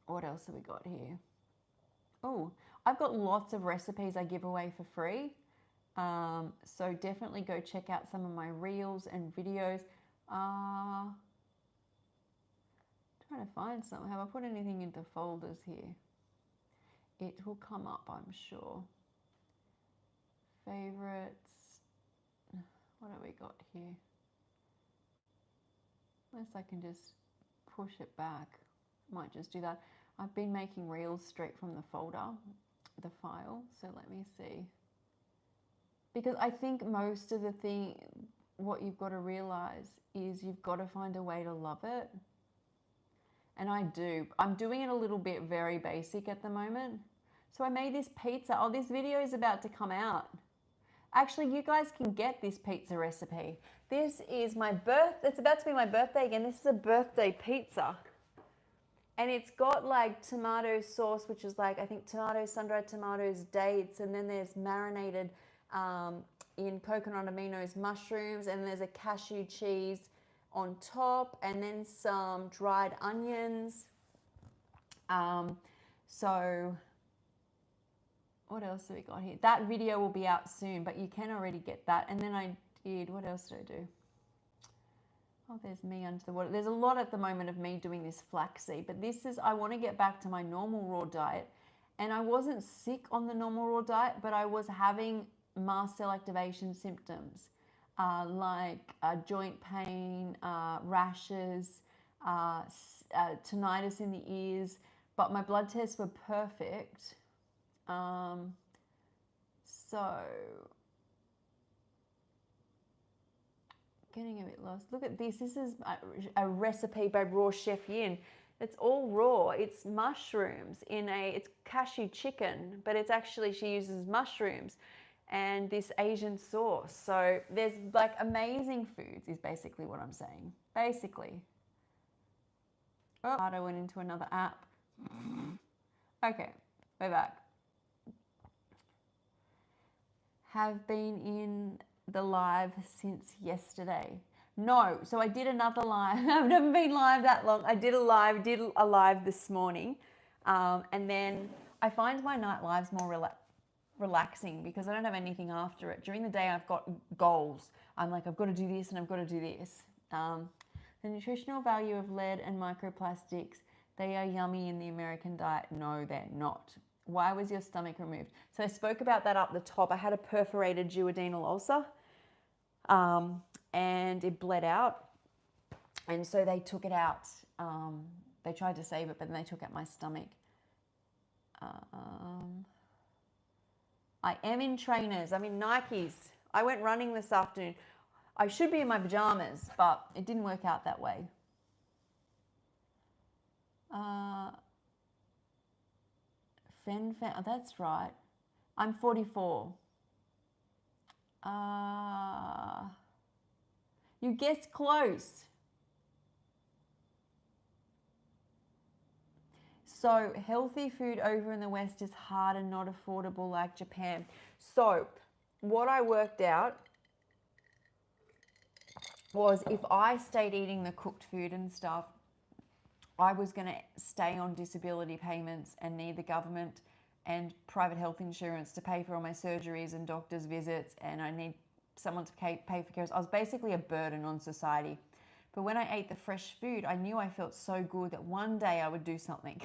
What else have we got here? Oh, I've got lots of recipes I give away for free. So definitely go check out some of my reels and videos. Trying to find some. Have I put anything into folders here? It will come up, I'm sure. Favorites. What have we got here? Unless I can just push it back. Might just do that. I've been making reels straight from the folder, the file. So let me see. Because I think most of the what you've got to realize is you've got to find a way to love it. And I do. I'm doing it a little bit very basic at the moment. So I made this pizza. Oh, this video is about to come out. Actually, you guys can get this pizza recipe. This is it's about to be my birthday again. This is a birthday pizza. And it's got like tomato sauce, which is like, I think tomatoes, sun-dried tomatoes, dates, and then there's marinated in coconut aminos mushrooms, and there's a cashew cheese on top, and then some dried onions. So what else have we got here? That video will be out soon, but you can already get that. And then what else did I do? Oh, there's me under the water. There's a lot at the moment of me doing this flaxseed, but I want to get back to my normal raw diet. And I wasn't sick on the normal raw diet, but I was having mast cell activation symptoms like joint pain, rashes, tinnitus in the ears, but my blood tests were perfect. So getting a bit lost. Look at this. This is a recipe by Raw Chef Yin. It's all raw. It's mushrooms it's cashew chicken, but it's actually, she uses mushrooms and this Asian sauce. So there's like amazing foods is basically what I'm saying. Basically. Oh, I went into another app. Okay, we're back. Have been in the live since yesterday. No, so I did another live. I've never been live that long. I did a live this morning. And then I find my night lives more relaxing because I don't have anything after it. During the day, I've got goals. I'm like, I've got to do this and I've got to do this. The nutritional value of lead and microplastics, they are yummy in the American diet. No, they're not. Why was your stomach removed? So I spoke about that up the top. I had a perforated duodenal ulcer and it bled out. And so they took it out. They tried to save it, but then they took out my stomach. I am in trainers. I'm in Nikes. I went running this afternoon. I should be in my pajamas, but it didn't work out that way. Oh, that's right. I'm 44. You guessed close. So healthy food over in the West is hard and not affordable like Japan. So what I worked out was if I stayed eating the cooked food and stuff, I was going to stay on disability payments and need the government and private health insurance to pay for all my surgeries and doctor's visits, and I need someone to pay for care. I was basically a burden on society. But when I ate the fresh food, I knew I felt so good that one day I would do something.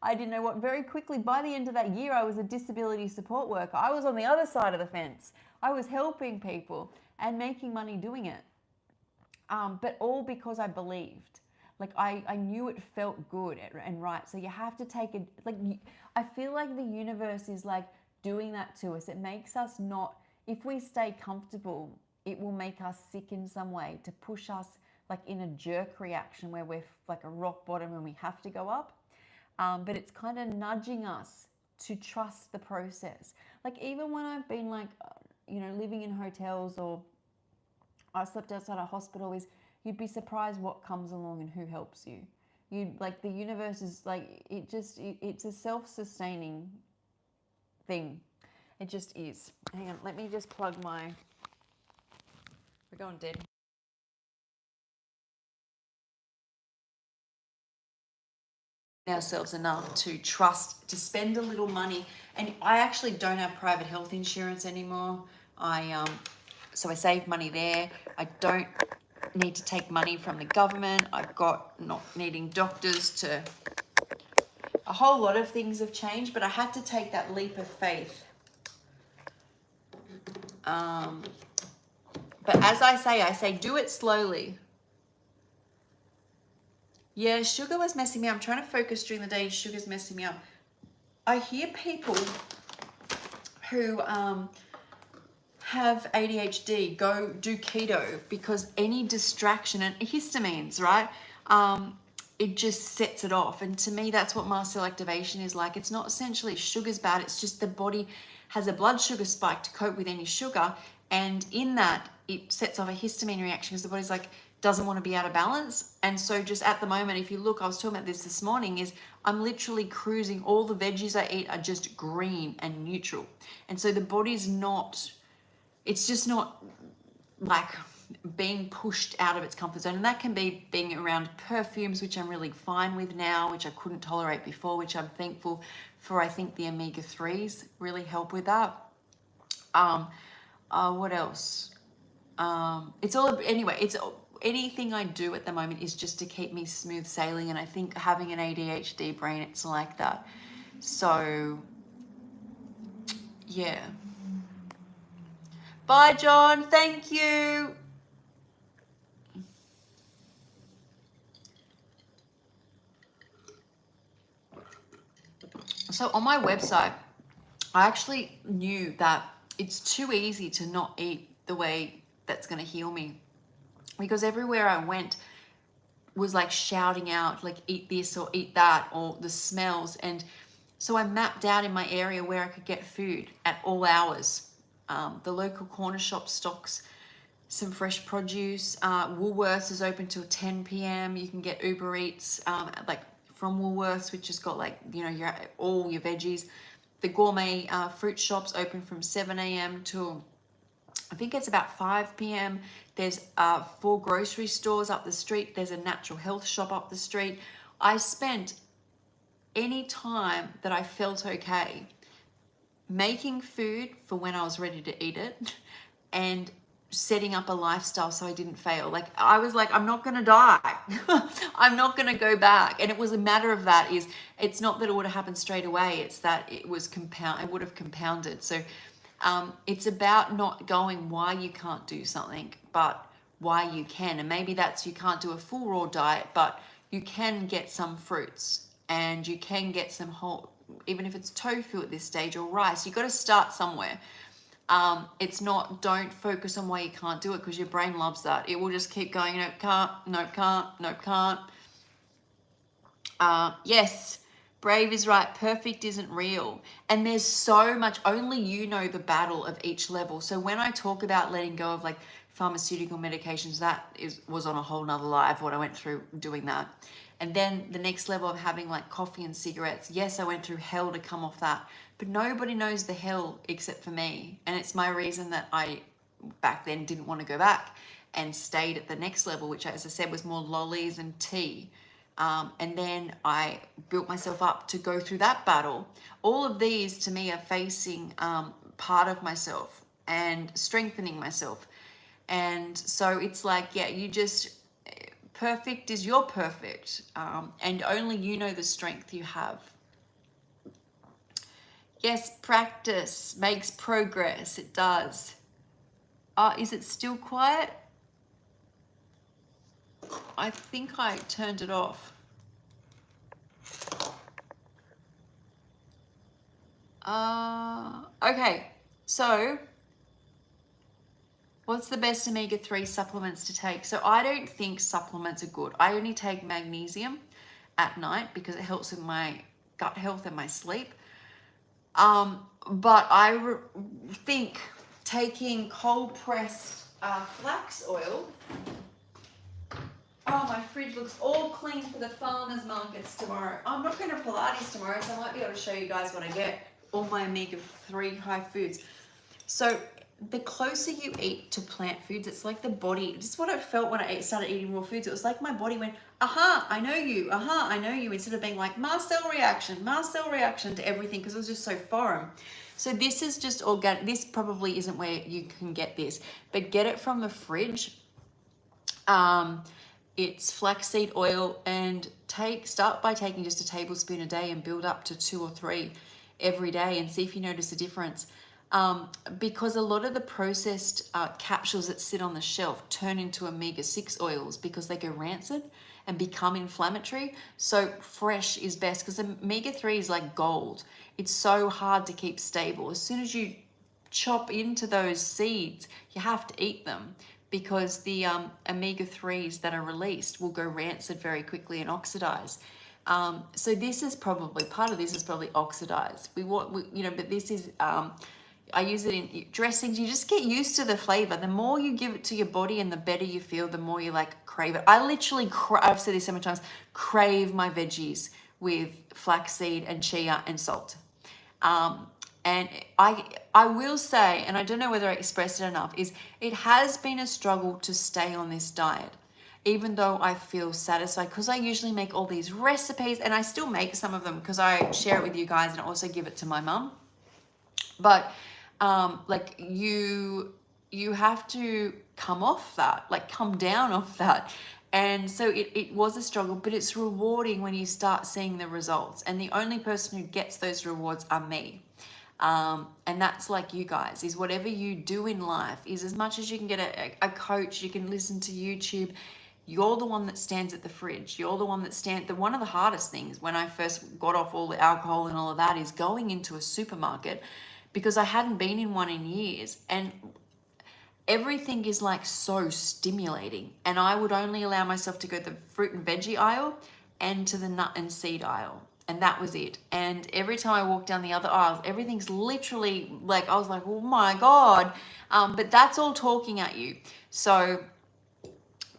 I didn't know what. Very quickly, by the end of that year, I was a disability support worker. I was on the other side of the fence. I was helping people and making money doing it. But all because I believed. Like I knew it felt good and right. So you have to take it, I feel like the universe is like doing that to us. It makes us not, if we stay comfortable, it will make us sick in some way to push us like in a jerk reaction where we're like a rock bottom and we have to go up. But it's kind of nudging us to trust the process. Like even when I've been like, living in hotels or I slept outside a hospital, you'd be surprised what comes along and who helps you. The universe is like, it's a self-sustaining thing. It just is. Hang on, let me just plug we're going dead. Ourselves enough to trust, to spend a little money. And I actually don't have private health insurance anymore. So I save money there. I don't need to take money from the government. I've got not needing doctors to, a whole lot of things have changed, but I had to take that leap of faith. But as I say, do it slowly. Yeah, sugar was messing me up. I'm trying to focus during the day. Sugar's messing me up. I hear people who have ADHD go do keto because any distraction, and histamines, right? It just sets it off. And to me, that's what mast cell activation is like. It's not essentially sugar's bad. It's just the body has a blood sugar spike to cope with any sugar. And in that, it sets off a histamine reaction because the body's like, doesn't want to be out of balance. And so just at the moment, if you look, I was talking about this morning, is I'm literally cruising. All the veggies I eat are just green and neutral. And so the body's not, it's just not like being pushed out of its comfort zone. And that can be being around perfumes, which I'm really fine with now, which I couldn't tolerate before, which I'm thankful for. I think the omega-3s really help with that. What else? Anything I do at the moment is just to keep me smooth sailing. And I think having an ADHD brain, it's like that. So, yeah. Bye, John. Thank you. So on my website, I actually knew that it's too easy to not eat the way that's going to heal me, because everywhere I went was like shouting out, like, eat this or eat that, or the smells. And so I mapped out in my area where I could get food at all hours. The local corner shop stocks some fresh produce. Woolworths is open till 10 p.m. You can get Uber Eats from Woolworths, which has got all your veggies. The gourmet fruit shops open from 7 a.m. till I think it's about 5 p.m. There's 4 grocery stores up the street. There's a natural health shop up the street. I spent any time that I felt okay making food for when I was ready to eat it and setting up a lifestyle so I didn't fail. Like, I was like, I'm not going to die. I'm not going to go back. And it was a matter of that. It's not that it would have happened straight away. It's that it would have compounded. So it's about not going why you can't do something, but why you can. And maybe that's, you can't do a full raw diet, but you can get some fruits and you can get some whole, even if it's tofu at this stage or rice, you got to start somewhere. It's not, don't focus on why you can't do it, because your brain loves that. It will just keep going, nope, can't, nope, can't, nope, can't. Yes, Brave is right. Perfect isn't real. And there's so much, only you know the battle of each level. So when I talk about letting go of like pharmaceutical medications, was on a whole nother live, what I went through doing that. And then the next level of having like coffee and cigarettes. Yes, I went through hell to come off that, but nobody knows the hell except for me. And it's my reason that I back then didn't want to go back and stayed at the next level, which, as I said, was more lollies and tea. And then I built myself up to go through that battle. All of these to me are facing part of myself and strengthening myself. And so it's like, yeah, you just, perfect is your perfect. And only you know the strength you have. Yes, practice makes progress. It does. Is it still quiet? I think I turned it off. Okay, so what's the best omega-3 supplements to take? So I don't think supplements are good. I only take magnesium at night because it helps with my gut health and my sleep. But I think taking cold pressed flax oil. Oh, my fridge looks all clean for the farmers markets tomorrow. I'm not going to Pilates tomorrow, so I might be able to show you guys what I get. All my omega-3 high foods. So the closer you eat to plant foods, it's like the body, this is what I felt when I started eating raw foods. It was like my body went, aha, I know you, aha, I know you, instead of being like mast cell reaction to everything, because it was just so foreign. So this is just organic. This probably isn't where you can get this, but get it from the fridge. It's flaxseed oil, and start by taking just a tablespoon a day and build up to 2 or 3 every day and see if you notice a difference. Because a lot of the processed capsules that sit on the shelf turn into omega-6 oils because they go rancid and become inflammatory. So fresh is best, because omega-3 is like gold. It's so hard to keep stable. As soon as you chop into those seeds, you have to eat them, because the omega-3s that are released will go rancid very quickly and oxidize. So this is probably, part of this is probably oxidized. But this is, I use it in dressings. You just get used to the flavor. The more you give it to your body and the better you feel, the more you like crave it. I literally, I've said this so many times, crave my veggies with flaxseed and chia and salt. And I will say, and I don't know whether I expressed it enough, is it has been a struggle to stay on this diet, even though I feel satisfied, because I usually make all these recipes, and I still make some of them because I share it with you guys and also give it to my mum. But like you have to come off that, like come down off that. And so it was a struggle, but it's rewarding when you start seeing the results. And the only person who gets those rewards are me. And that's like you guys, is whatever you do in life, is as much as you can get a coach, you can listen to YouTube, you're the one that stands at the fridge. You're the one that one of the hardest things when I first got off all the alcohol and all of that is going into a supermarket, because I hadn't been in one in years, and everything is like so stimulating, and I would only allow myself to go to the fruit and veggie aisle and to the nut and seed aisle. And that was it. And every time I walk down the other aisles, everything's literally like, I was like, oh my God. But that's all talking at you. So,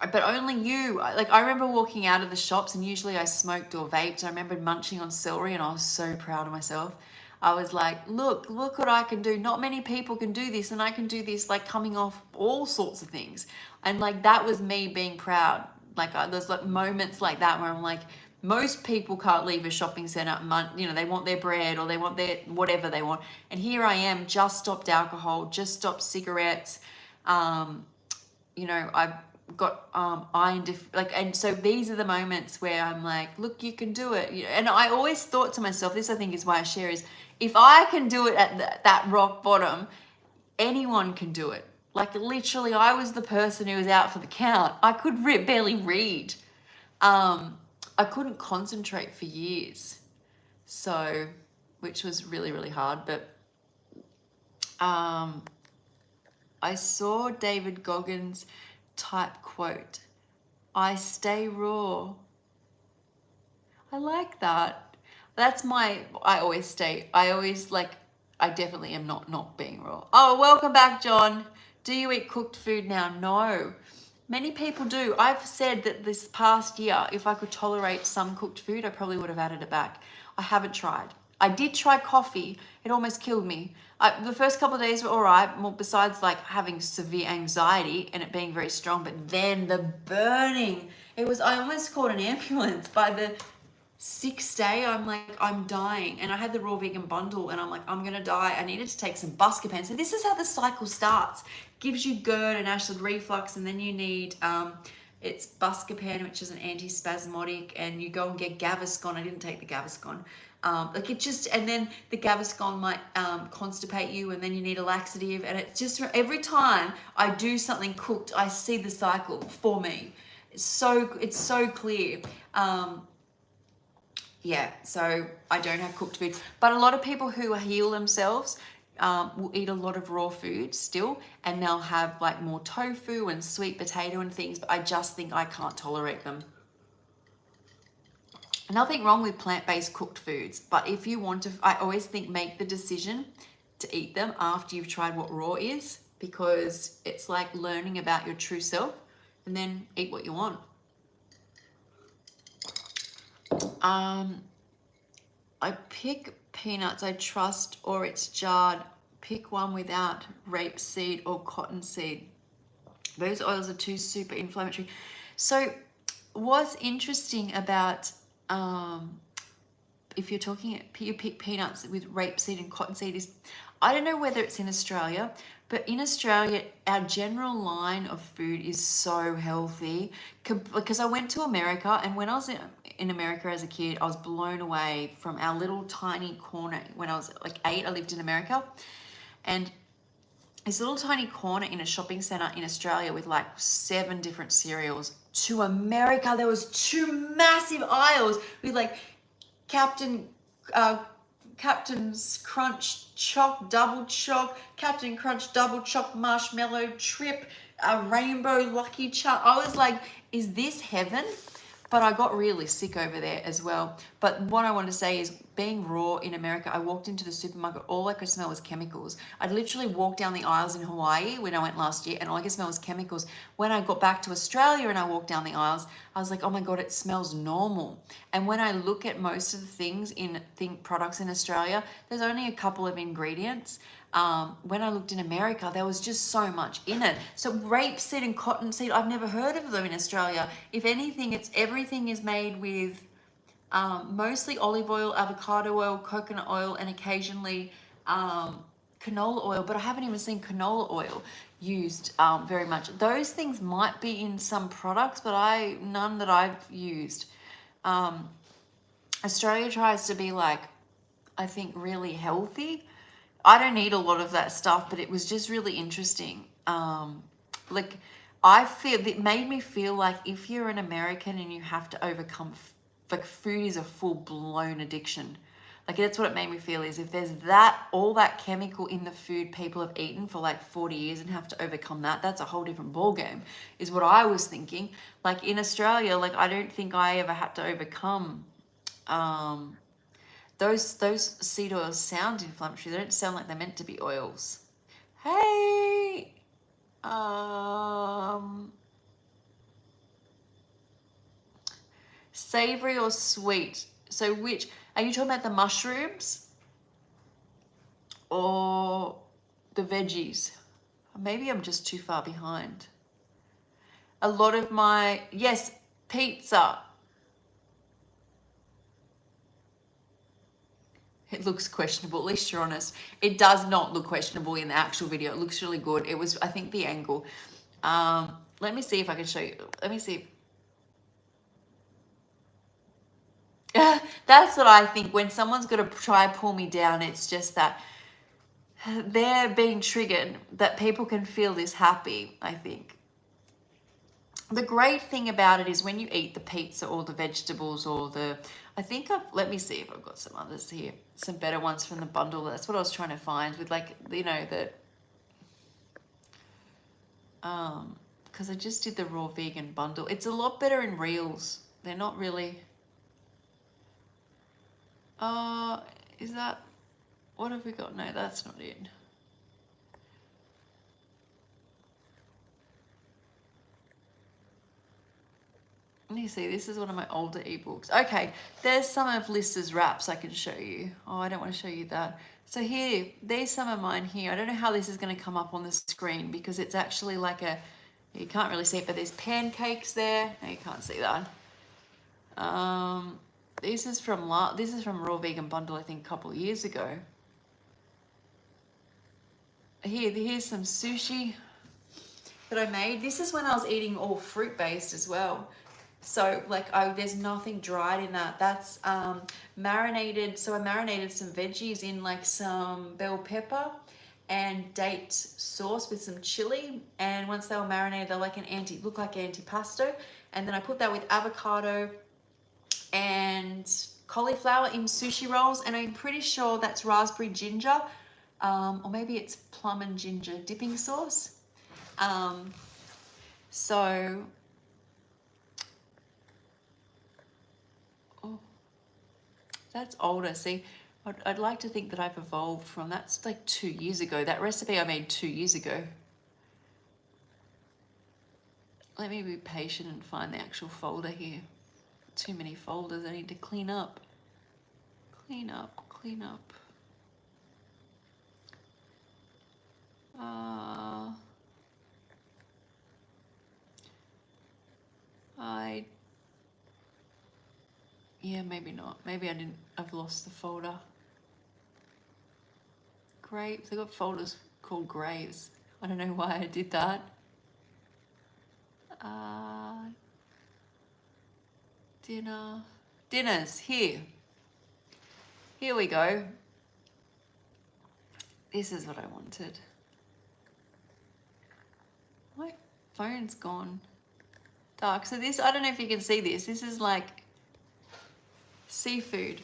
but only you, like I remember walking out of the shops, and usually I smoked or vaped. I remember munching on celery, and I was so proud of myself. I was like, look what I can do. Not many people can do this, and I can do this, like coming off all sorts of things. And like, that was me being proud. Like there's like moments like that where I'm like, most people can't leave a shopping center, they want their bread or they want their whatever they want. And here I am, just stopped alcohol, just stopped cigarettes. I've got iron, and so these are the moments where I'm like, look, you can do it. And I always thought to myself, this I think is why I share, is if I can do it at that rock bottom, anyone can do it. Like literally, I was the person who was out for the count. I could barely read. I couldn't concentrate for years. So, which was really, really hard. But I saw David Goggins type quote, I stay raw. I like that. That's I always I definitely am not being raw. Oh, welcome back, John. Do you eat cooked food now? No. Many people do. I've said that this past year, if I could tolerate some cooked food, I probably would have added it back. I haven't tried. I did try coffee. It almost killed me. The first couple of days were all right, well, besides like having severe anxiety and it being very strong, but then the burning, I almost called an ambulance. By the 6th day, I'm like, I'm dying. And I had the raw vegan bundle and I'm like, I'm gonna die. I needed to take some Buscopan. So this is how the cycle starts. Gives you GERD and acid reflux, and then you need, it's Buscopan, which is an antispasmodic, and you go and get Gaviscon. I didn't take the Gaviscon. And then the Gaviscon might constipate you, and then you need a laxative, and it's just, every time I do something cooked, I see the cycle for me. It's so clear. Yeah, so I don't have cooked food, but a lot of people who heal themselves will eat a lot of raw food still, and they'll have like more tofu and sweet potato and things, but I just think I can't tolerate them. Nothing wrong with plant-based cooked foods, but if you want to, I always think make the decision to eat them after you've tried what raw is, because it's like learning about your true self, and then eat what you want. I pick peanuts I trust, or it's jarred. Pick one without rapeseed or cottonseed. Those oils are too super inflammatory. So what's interesting about if you're talking, you pick peanuts with rapeseed and cottonseed is, I don't know whether it's in Australia, but in Australia, our general line of food is so healthy. Because I went to America, and when I was in America as a kid, I was blown away from our little tiny corner. When I was like 8, I lived in America, and this little tiny corner in a shopping center in Australia with like 7 different cereals. To America, there was 2 massive aisles with like Captain's Crunch Choc Double Choc, Captain Crunch Double Choc Marshmallow Trip, a Rainbow Lucky Charm. I was like, is this heaven? But I got really sick over there as well. But what I want to say is, being raw in America, I walked into the supermarket, all I could smell was chemicals. I'd literally walk down the aisles in Hawaii when I went last year, and all I could smell was chemicals. When I got back to Australia and I walked down the aisles, I was like, oh my God, it smells normal. And when I look at most of the things in products in Australia, there's only a couple of ingredients. When I looked in America, there was just so much in it. So rapeseed and cottonseed, I've never heard of them in Australia. If anything, everything is made with mostly olive oil, avocado oil, coconut oil, and occasionally canola oil, but I haven't even seen canola oil used very much. Those things might be in some products, but none that I've used. Australia tries to be like, I think, really healthy. I don't eat a lot of that stuff, but it was just really interesting. Like, it made me feel like if you're an American and you have to overcome, like, food is a full-blown addiction. Like, that's what it made me feel, is if there's all that chemical in the food people have eaten for like 40 years and have to overcome that's a whole different ballgame, is what I was thinking. Like, in Australia, like, I don't think I ever had to overcome those seed oils sound inflammatory. They don't sound like they're meant to be oils. Hey, savory or sweet? So which, are you talking about the mushrooms or the veggies? Maybe I'm just too far behind. A lot of yes, pizza. It looks questionable, at least you're honest. It does not look questionable in the actual video. It looks really good. It was, I think, the angle. Let me see if I can show you. Let me see. That's what I think. When someone's going to try and pull me down, it's just that they're being triggered, that people can feel this happy, I think. the great thing about it is when you eat the pizza or the vegetables or let me see if I've got some others here, some better ones from the bundle. That's what I was trying to find with, like, you know, because I just did the raw vegan bundle. It's a lot better in reels. They're not really, is that, what have we got? No, that's not it. Let me see, this is one of my older ebooks. Okay, there's some of Lisa's wraps I can show you. Oh, I don't want to show you that. So here, there's some of mine here. I don't know how this is going to come up on the screen because it's actually like you can't really see it, but there's pancakes there. No, you can't see that. This is from Raw Vegan Bundle, I think, a couple of years ago. Here's some sushi that I made. This is when I was eating all fruit-based as well. So like there's nothing dried in that. That's marinated. So I marinated some veggies in like some bell pepper and date sauce with some chili. And once they were marinated, they're like look like antipasto. And then I put that with avocado and cauliflower in sushi rolls. And I'm pretty sure that's raspberry ginger, or maybe it's plum and ginger dipping sauce. So that's older. See, I'd like to think that I've evolved from, that's like 2 years ago. That recipe I made 2 years ago. Let me be patient and find the actual folder here. Too many folders I need to clean up. Clean up. Yeah, maybe not. Maybe I've lost the folder. Graves, I got folders called Graves. I don't know why I did that. Dinners, here we go. This is what I wanted. My phone's gone dark. So this, I don't know if you can see this. This is like seafood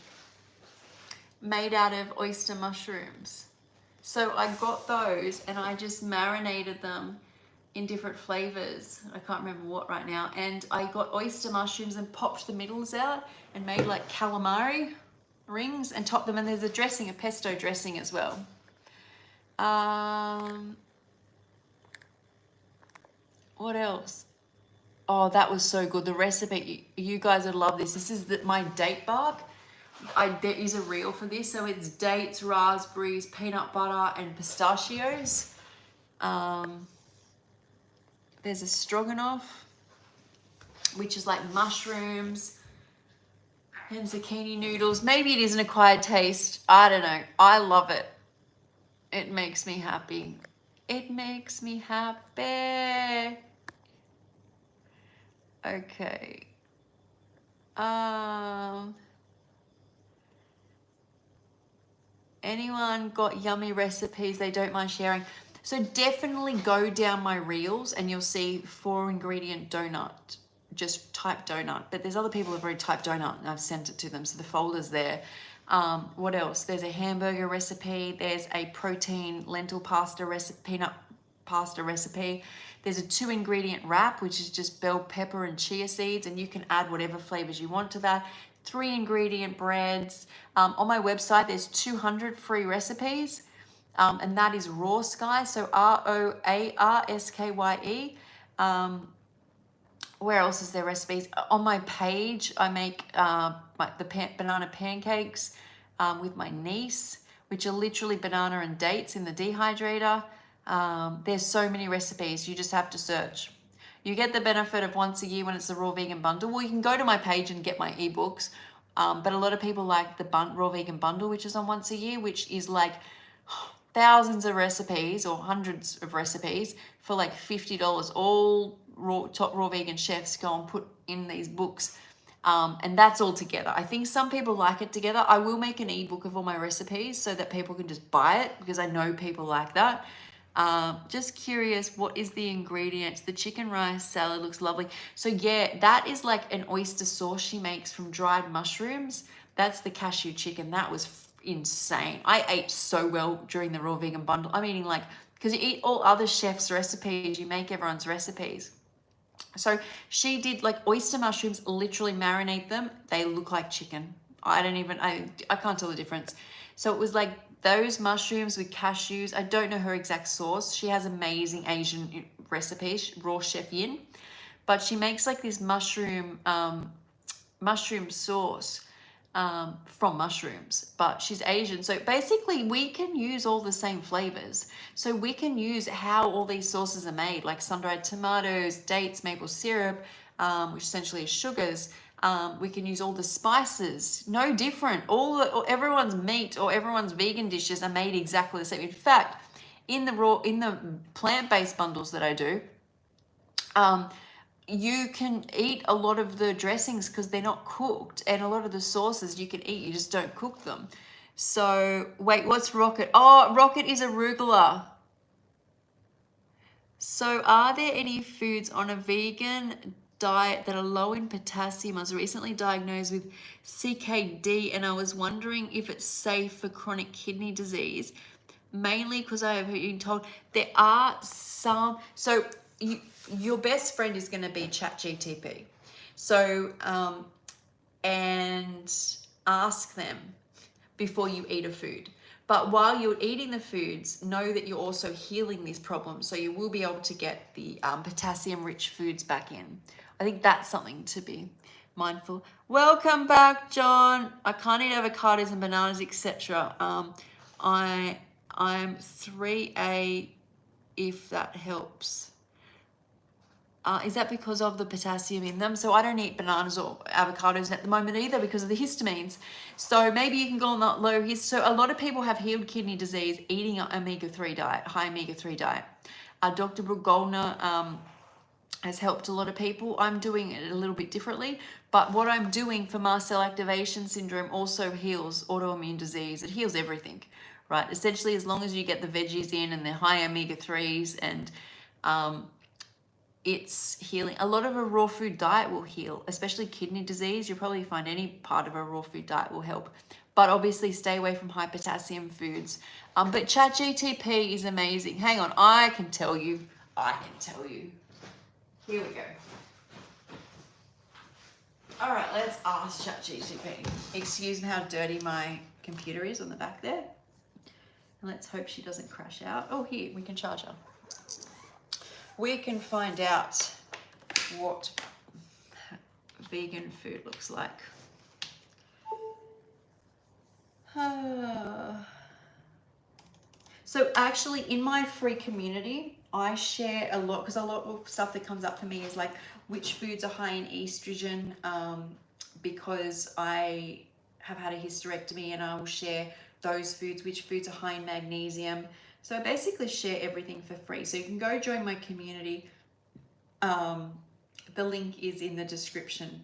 made out of oyster mushrooms. So I got those and I just marinated them in different flavors. I can't remember what right now. And I got oyster mushrooms and popped the middles out and made like calamari rings and topped them. And there's a dressing, a pesto dressing as well. What else? Oh, that was so good. The recipe, you guys would love this. This is my date bark. There is a reel for this. So it's dates, raspberries, peanut butter, and pistachios. There's a stroganoff, which is like mushrooms and zucchini noodles. Maybe it is an acquired taste. I don't know. I love it. It makes me happy. It makes me happy. Okay. Anyone got yummy recipes they don't mind sharing? So definitely go down my reels and you'll see 4-ingredient donut. Just type donut. But there's other people who've already typed donut and I've sent it to them. So the folder's there. What else? There's a hamburger recipe. There's a protein lentil pasta recipe, peanut pasta recipe. There's a 2-ingredient wrap, which is just bell pepper and chia seeds, and you can add whatever flavors you want to that. 3-ingredient breads. On my website, there's 200 free recipes, and that is Raw Sky, so ROARSKYE. Where else is there recipes? On my page, I make banana pancakes with my niece, which are literally banana and dates in the dehydrator. There's so many recipes. You just have to search. You get the benefit of once a year when it's the Raw Vegan Bundle. Well, you can go to my page and get my ebooks. But a lot of people like the Raw Vegan Bundle, which is on once a year, which is like thousands of recipes or hundreds of recipes for like $50. All top raw vegan chefs go and put in these books. And that's all together. I think some people like it together. I will make an ebook of all my recipes so that people can just buy it because I know people like that. Just curious, what is the ingredients? The chicken rice salad looks lovely. So yeah, that is like an oyster sauce she makes from dried mushrooms. That's the cashew chicken. That was insane. I ate so well during the raw vegan bundle. I'm eating like, because you eat all other chefs' recipes, you make everyone's recipes. So she did like oyster mushrooms, literally marinate them. They look like chicken. I can't tell the difference. So it was like those mushrooms with cashews. I don't know her exact sauce. She has amazing Asian recipes, raw chef Yin. But she makes like this mushroom sauce from mushrooms, but she's Asian. So basically we can use all the same flavors. So we can use how all these sauces are made, like sun-dried tomatoes, dates, maple syrup, which essentially is sugars. We can use all the spices, no different. Everyone's meat or everyone's vegan dishes are made exactly the same. In fact, in the plant-based bundles that I do, you can eat a lot of the dressings because they're not cooked, and a lot of the sauces you can eat, you just don't cook them. So wait, what's rocket? Oh, rocket is arugula. So are there any foods on a vegan diet that are low in potassium? I was recently diagnosed with CKD and I was wondering if it's safe for chronic kidney disease, mainly because I have been told there are some. So your best friend is going to be ChatGTP. So, and ask them before you eat a food. But while you're eating the foods, know that you're also healing this problem. So you will be able to get the potassium-rich foods back in. I think that's something to be mindful. Welcome back, John. I can't eat avocados and bananas, etc. I'm 3A, if that helps. Is that because of the potassium in them? So I don't eat bananas or avocados at the moment either because of the histamines. So maybe you can go on that low hist. So a lot of people have healed kidney disease eating an omega-3 diet, high omega-3 diet. Dr. Brooke Goldner has helped a lot of people. I'm doing it a little bit differently, but what I'm doing for mast cell activation syndrome also heals autoimmune disease. It heals everything, right? Essentially, as long as you get the veggies in and the high omega-3s and it's healing. A lot of a raw food diet will heal, especially kidney disease. You'll probably find any part of a raw food diet will help. But obviously stay away from high potassium foods. But ChatGTP is amazing. Hang on, I can tell you. Here we go. All right, let's ask ChatGTP. Excuse me how dirty my computer is on the back there. And let's hope she doesn't crash out. Oh, here, we can charge her. We can find out what vegan food looks like. So actually in my free community, I share a lot, because a lot of stuff that comes up for me is like which foods are high in estrogen, because I have had a hysterectomy, and I will share those foods, which foods are high in magnesium. So I basically share everything for free. So you can go join my community. The link is in the description.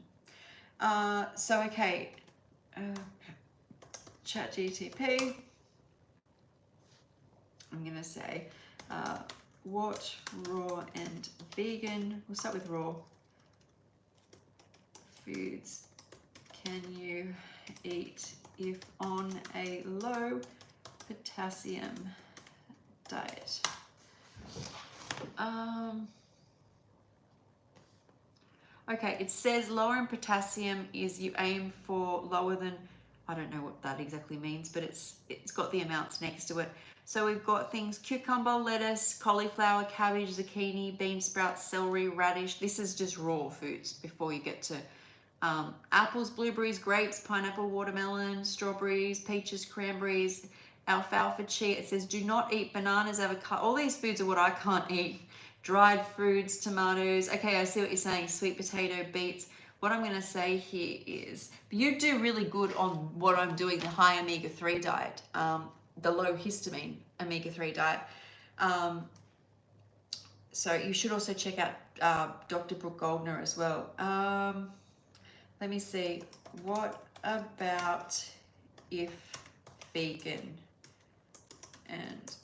Okay. ChatGTP. I'm going to say, what raw and vegan, we'll start with raw foods can you eat if on a low potassium diet? Okay, it says lower in potassium is you aim for lower than, I don't know what that exactly means, but it's got the amounts next to it. So we've got things: cucumber, lettuce, cauliflower, cabbage, zucchini, bean sprouts, celery, radish. This is just raw foods before you get to apples, blueberries, grapes, pineapple, watermelon, strawberries, peaches, cranberries, alfalfa, chia. It says do not eat bananas, avocado. All these foods are what I can't eat. Dried fruits, tomatoes. Okay, I see what you're saying. Sweet potato, beets. What I'm going to say here is you do really good on what I'm doing, the high omega-3 diet, the low histamine omega-3 diet. So you should also check out Dr. Brooke Goldner as well. Let me see. What about if vegan and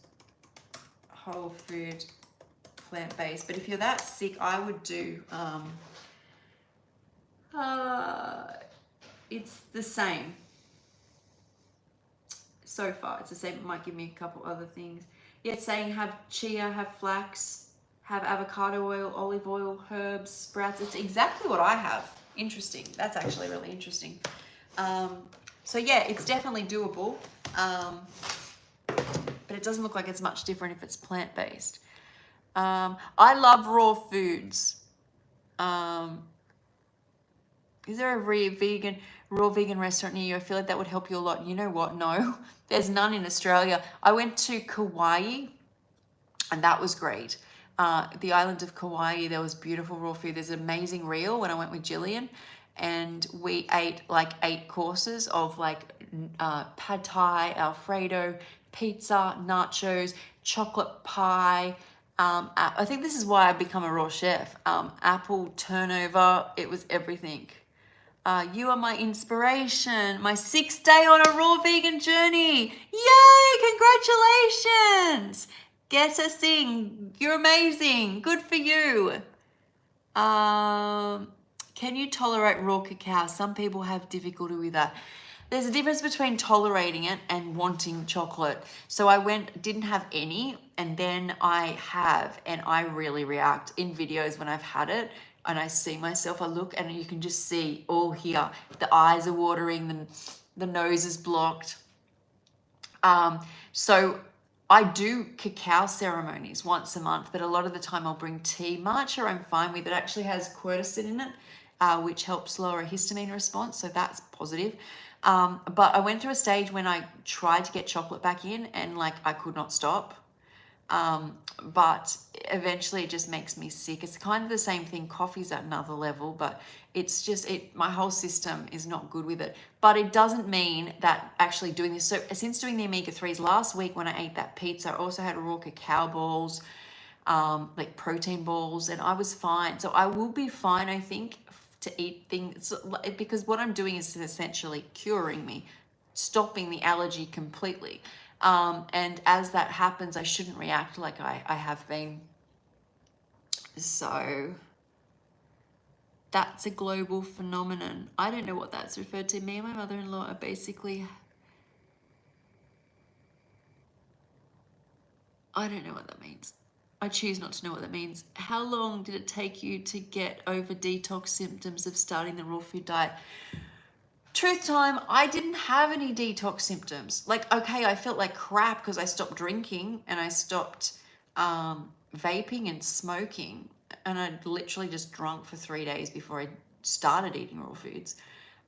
whole food plant-based, but if you're that sick, I would do it's the same so far. It's the same. It might give me a couple other things. Yeah, it's saying have chia, have flax, have avocado oil, olive oil, herbs, sprouts. It's exactly what I have. Interesting. That's actually really interesting. So yeah, it's definitely doable, but it doesn't look like it's much different if it's plant-based. I love raw foods. Is there a raw vegan restaurant near you? I feel like that would help you a lot. You know what? No, there's none in Australia. I went to Kauai, and that was great. The island of Kauai, there was beautiful raw food. There's an amazing reel when I went with Jillian, and we ate like 8 courses of like pad thai, Alfredo, pizza, nachos, chocolate pie. I think this is why I've become a raw chef. Apple turnover, it was everything. You are my inspiration. My 6th day on a raw vegan journey. Yay! Congratulations! Get a sing. You're amazing. Good for you. Can you tolerate raw cacao? Some people have difficulty with that. There's a difference between tolerating it and wanting chocolate. So I didn't have any, and then I have, and I really react in videos when I've had it. And I see myself, I look, and you can just see all here. The eyes are watering, the nose is blocked. So I do cacao ceremonies once a month, but a lot of the time I'll bring tea. Matcha I'm fine with. It actually has quercetin in it, which helps lower a histamine response, so that's positive. But I went through a stage when I tried to get chocolate back in, and like I could not stop. But eventually it just makes me sick. It's kind of the same thing. Coffee's at another level, but it's just, my whole system is not good with it. But it doesn't mean that actually doing this. So since doing the omega-3s last week when I ate that pizza, I also had raw cacao balls, like protein balls, and I was fine. So I will be fine, I think, to eat things, because what I'm doing is essentially curing me, stopping the allergy completely. And as that happens, I shouldn't react like I have been. So that's a global phenomenon. I don't know what that's referred to. Me and my mother-in-law are basically, I don't know what that means. I choose not to know what that means. How long did it take you to get over detox symptoms of starting the raw food diet? Truth time, I didn't have any detox symptoms. Like, okay, I felt like crap because I stopped drinking and I stopped vaping and smoking. And I literally just drunk for 3 days before I started eating raw foods.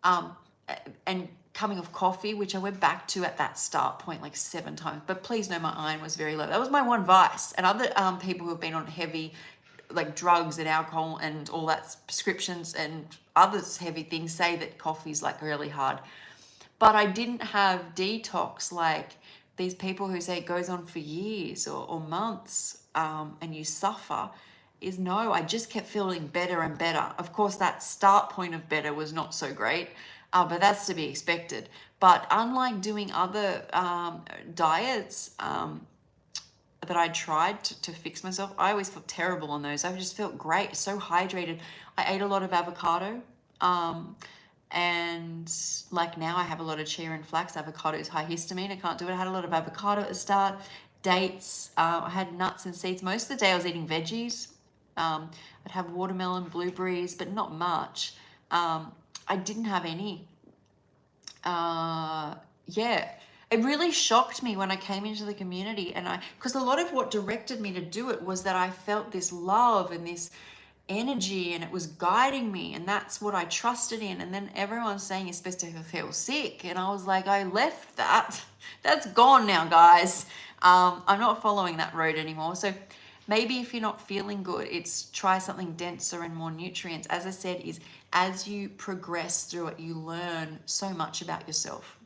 And coming off coffee, which I went back to at that start point like 7 times. But please know my iron was very low. That was my one vice. And other people who have been on heavy like drugs and alcohol and all that prescriptions and other heavy things say that coffee's like really hard. But I didn't have detox like these people who say it goes on for years or months and you suffer. No, I just kept feeling better and better. Of course, that start point of better was not so great, but that's to be expected. But unlike doing other diets, that I tried to fix myself, I always felt terrible on those. I just felt great, so hydrated. I ate a lot of avocado, and like now I have a lot of chia and flax. Avocado is high histamine. I can't do it. I had a lot of avocado at the start, dates. I had nuts and seeds. Most of the day I was eating veggies. I'd have watermelon, blueberries, but not much. I didn't have any. Yeah. It really shocked me when I came into the community, and because a lot of what directed me to do it was that I felt this love and this energy, and it was guiding me, and that's what I trusted in. And then everyone's saying you're supposed to feel sick, and I was like, I left that. That's gone now, guys. I'm not following that road anymore. So maybe if you're not feeling good, it's try something denser and more nutrients. As I said, is as you progress through it, you learn so much about yourself.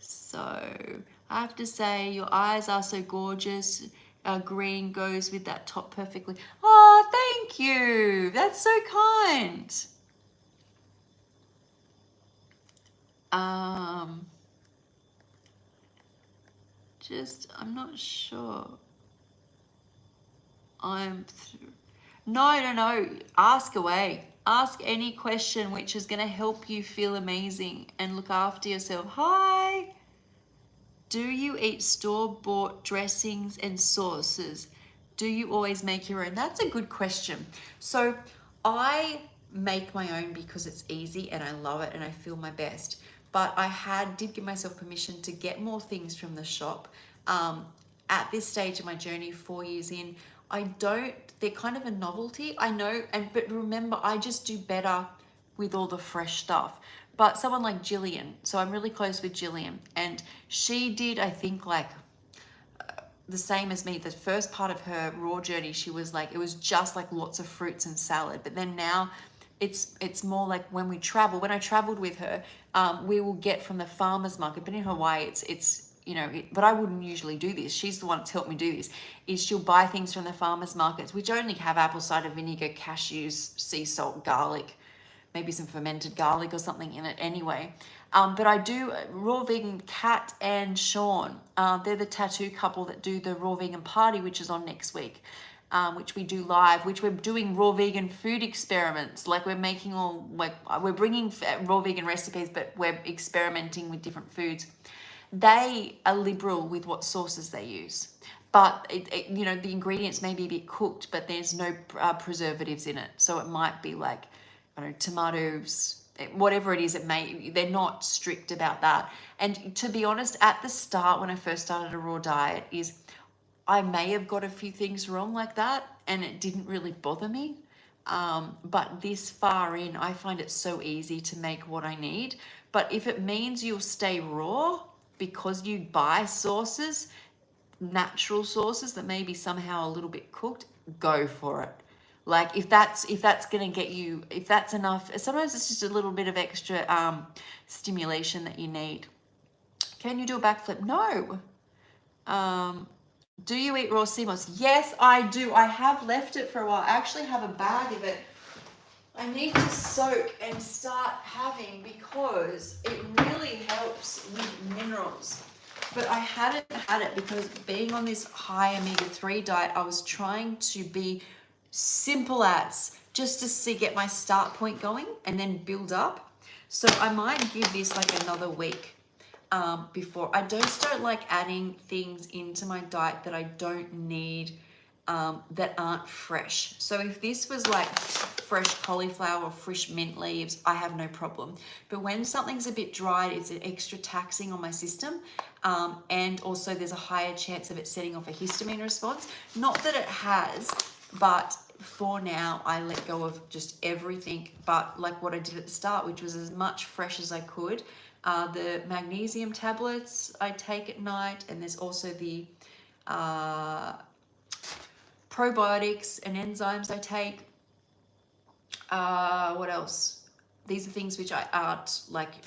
So I have to say, your eyes are so gorgeous. Green goes with that top perfectly. Oh, thank you. That's so kind. I'm not sure. No. Ask away. Ask any question which is going to help you feel amazing and look after yourself. Hi. Do you eat store-bought dressings and sauces? Do you always make your own? That's a good question. So I make my own because it's easy and I love it and I feel my best. But I did give myself permission to get more things from the shop. At this stage of my journey, 4 years in, they're kind of a novelty, I know, but remember, I just do better with all the fresh stuff. But someone like Jillian, so I'm really close with Jillian, and she did, I think, like the same as me. The first part of her raw journey, she was like, it was just like lots of fruits and salad. But then now it's more like when I traveled with her, we will get from the farmer's market. But in Hawaii, it's but I wouldn't usually do this. She's the one that's helped me do this, is she'll buy things from the farmer's markets, which only have apple cider vinegar, cashews, sea salt, garlic, maybe some fermented garlic or something in it anyway. But I do raw vegan. Kat and Sean, they're the tattoo couple that do the raw vegan party, which is on next week, which we do live, which we're doing raw vegan food experiments. Like we're bringing raw vegan recipes, but we're experimenting with different foods. They are liberal with what sauces they use, but the ingredients may be a bit cooked, but there's no preservatives in it. So it might be like, I don't know, tomatoes, whatever it is, they're not strict about that. And to be honest, at the start, when I first started a raw diet, I may have got a few things wrong like that, and it didn't really bother me. But this far in, I find it so easy to make what I need. But if it means you'll stay raw because you buy sauces, natural sauces that may be somehow a little bit cooked, go for it. Like if that's going to get you, if that's enough, sometimes it's just a little bit of extra stimulation that you need. Can you do a backflip? No. Do you eat raw sea moss? Yes, I do. I have left it for a while. I actually have a bag of it. I need to soak and start having, because it really helps with minerals. But I hadn't had it because being on this high omega-3 diet, I was trying to be simple as just to get my start point going and then build up. So I might give this like another week before. I just don't like adding things into my diet that I don't need, that aren't fresh. So if this was like fresh cauliflower or fresh mint leaves, I have no problem. But when something's a bit dried, it's an extra taxing on my system. And also there's a higher chance of it setting off a histamine response. Not that it has, but for now, I let go of just everything but like what I did at the start, which was as much fresh as I could. The magnesium tablets I take at night, and there's also the probiotics and enzymes I take. What else? These are things which aren't like,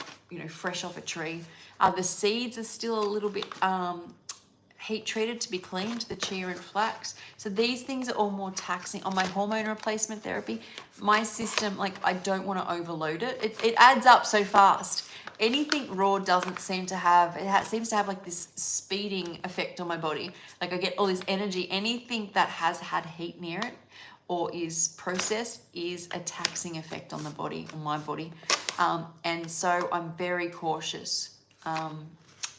fresh off a tree. The seeds are still a little bit heat treated to be cleaned, the chia and flax. So these things are all more taxing. On my hormone replacement therapy, my system, like I don't want to overload it. It adds up so fast. Anything raw doesn't seem to have, seems to have like this speeding effect on my body. Like I get all this energy. Anything that has had heat near it or is processed is a taxing effect on the body, on my body. And so I'm very cautious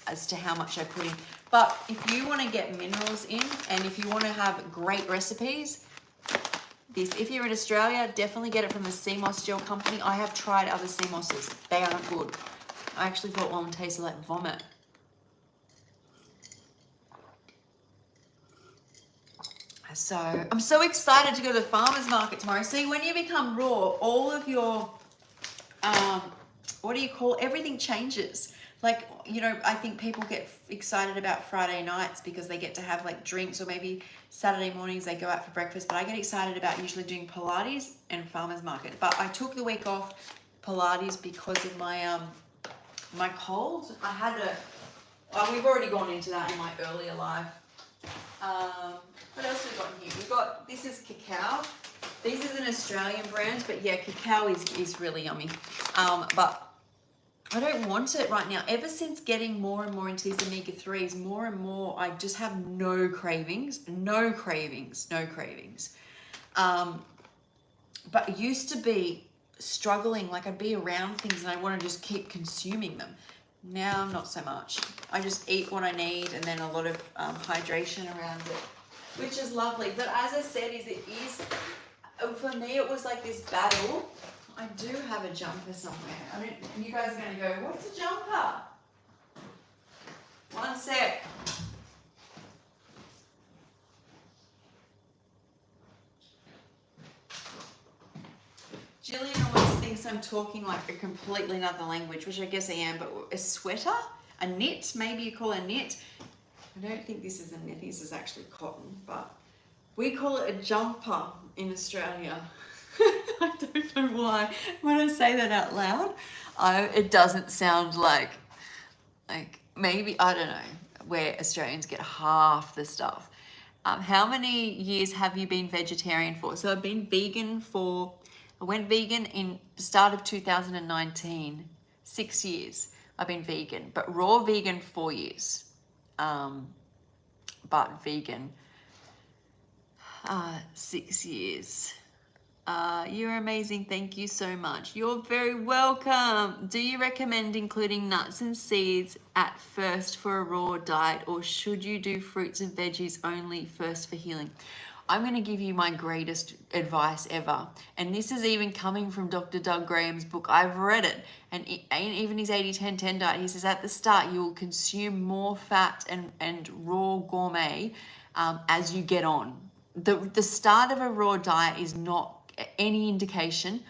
as to how much I put in. But if you want to get minerals in, and if you want to have great recipes, if you're in Australia, definitely get it from the sea moss gel company. I have tried other sea mosses. They aren't good. I actually thought one tasted like vomit. So I'm so excited to go to the farmer's market tomorrow. See, when you become raw, all of your, everything changes. Like, I think people get excited about Friday nights because they get to have like drinks, or maybe Saturday mornings they go out for breakfast. But I get excited about usually doing Pilates and farmer's market. But I took the week off Pilates because of my my cold. We've already gone into that in my earlier life. What else have we got in here? This is Cacao. This is an Australian brand, but yeah, Cacao is really yummy. But I don't want it right now. Ever since getting more and more into these omega-3s, more and more, I just have no cravings. But I used to be struggling, like I'd be around things and I want to just keep consuming them. Now, not so much. I just eat what I need and then a lot of hydration around it, which is lovely. But as I said, for me, it was like this battle. I do have a jumper somewhere. I mean, you guys are going to go, what's a jumper? One sec. Jillian always thinks I'm talking like a completely another language, which I guess I am, but a sweater? A knit? Maybe you call it a knit. I don't think this is a knit. This is actually cotton, but we call it a jumper in Australia. I don't know why. When I say that out loud, it doesn't sound like maybe, I don't know, where Australians get half the stuff. How many years have you been vegetarian for? So I've been vegan I went vegan in the start of 2019, 6 years I've been vegan, but raw vegan 4 years, but vegan 6 years. You're amazing. Thank you so much. You're very welcome. Do you recommend including nuts and seeds at first for a raw diet, or should you do fruits and veggies only first for healing? I'm going to give you my greatest advice ever. And this is even coming from Dr. Doug Graham's book. I've read it. And even his 80-10-10 diet, he says at the start, you will consume more fat and raw gourmet as you get on. The start of a raw diet is not any indication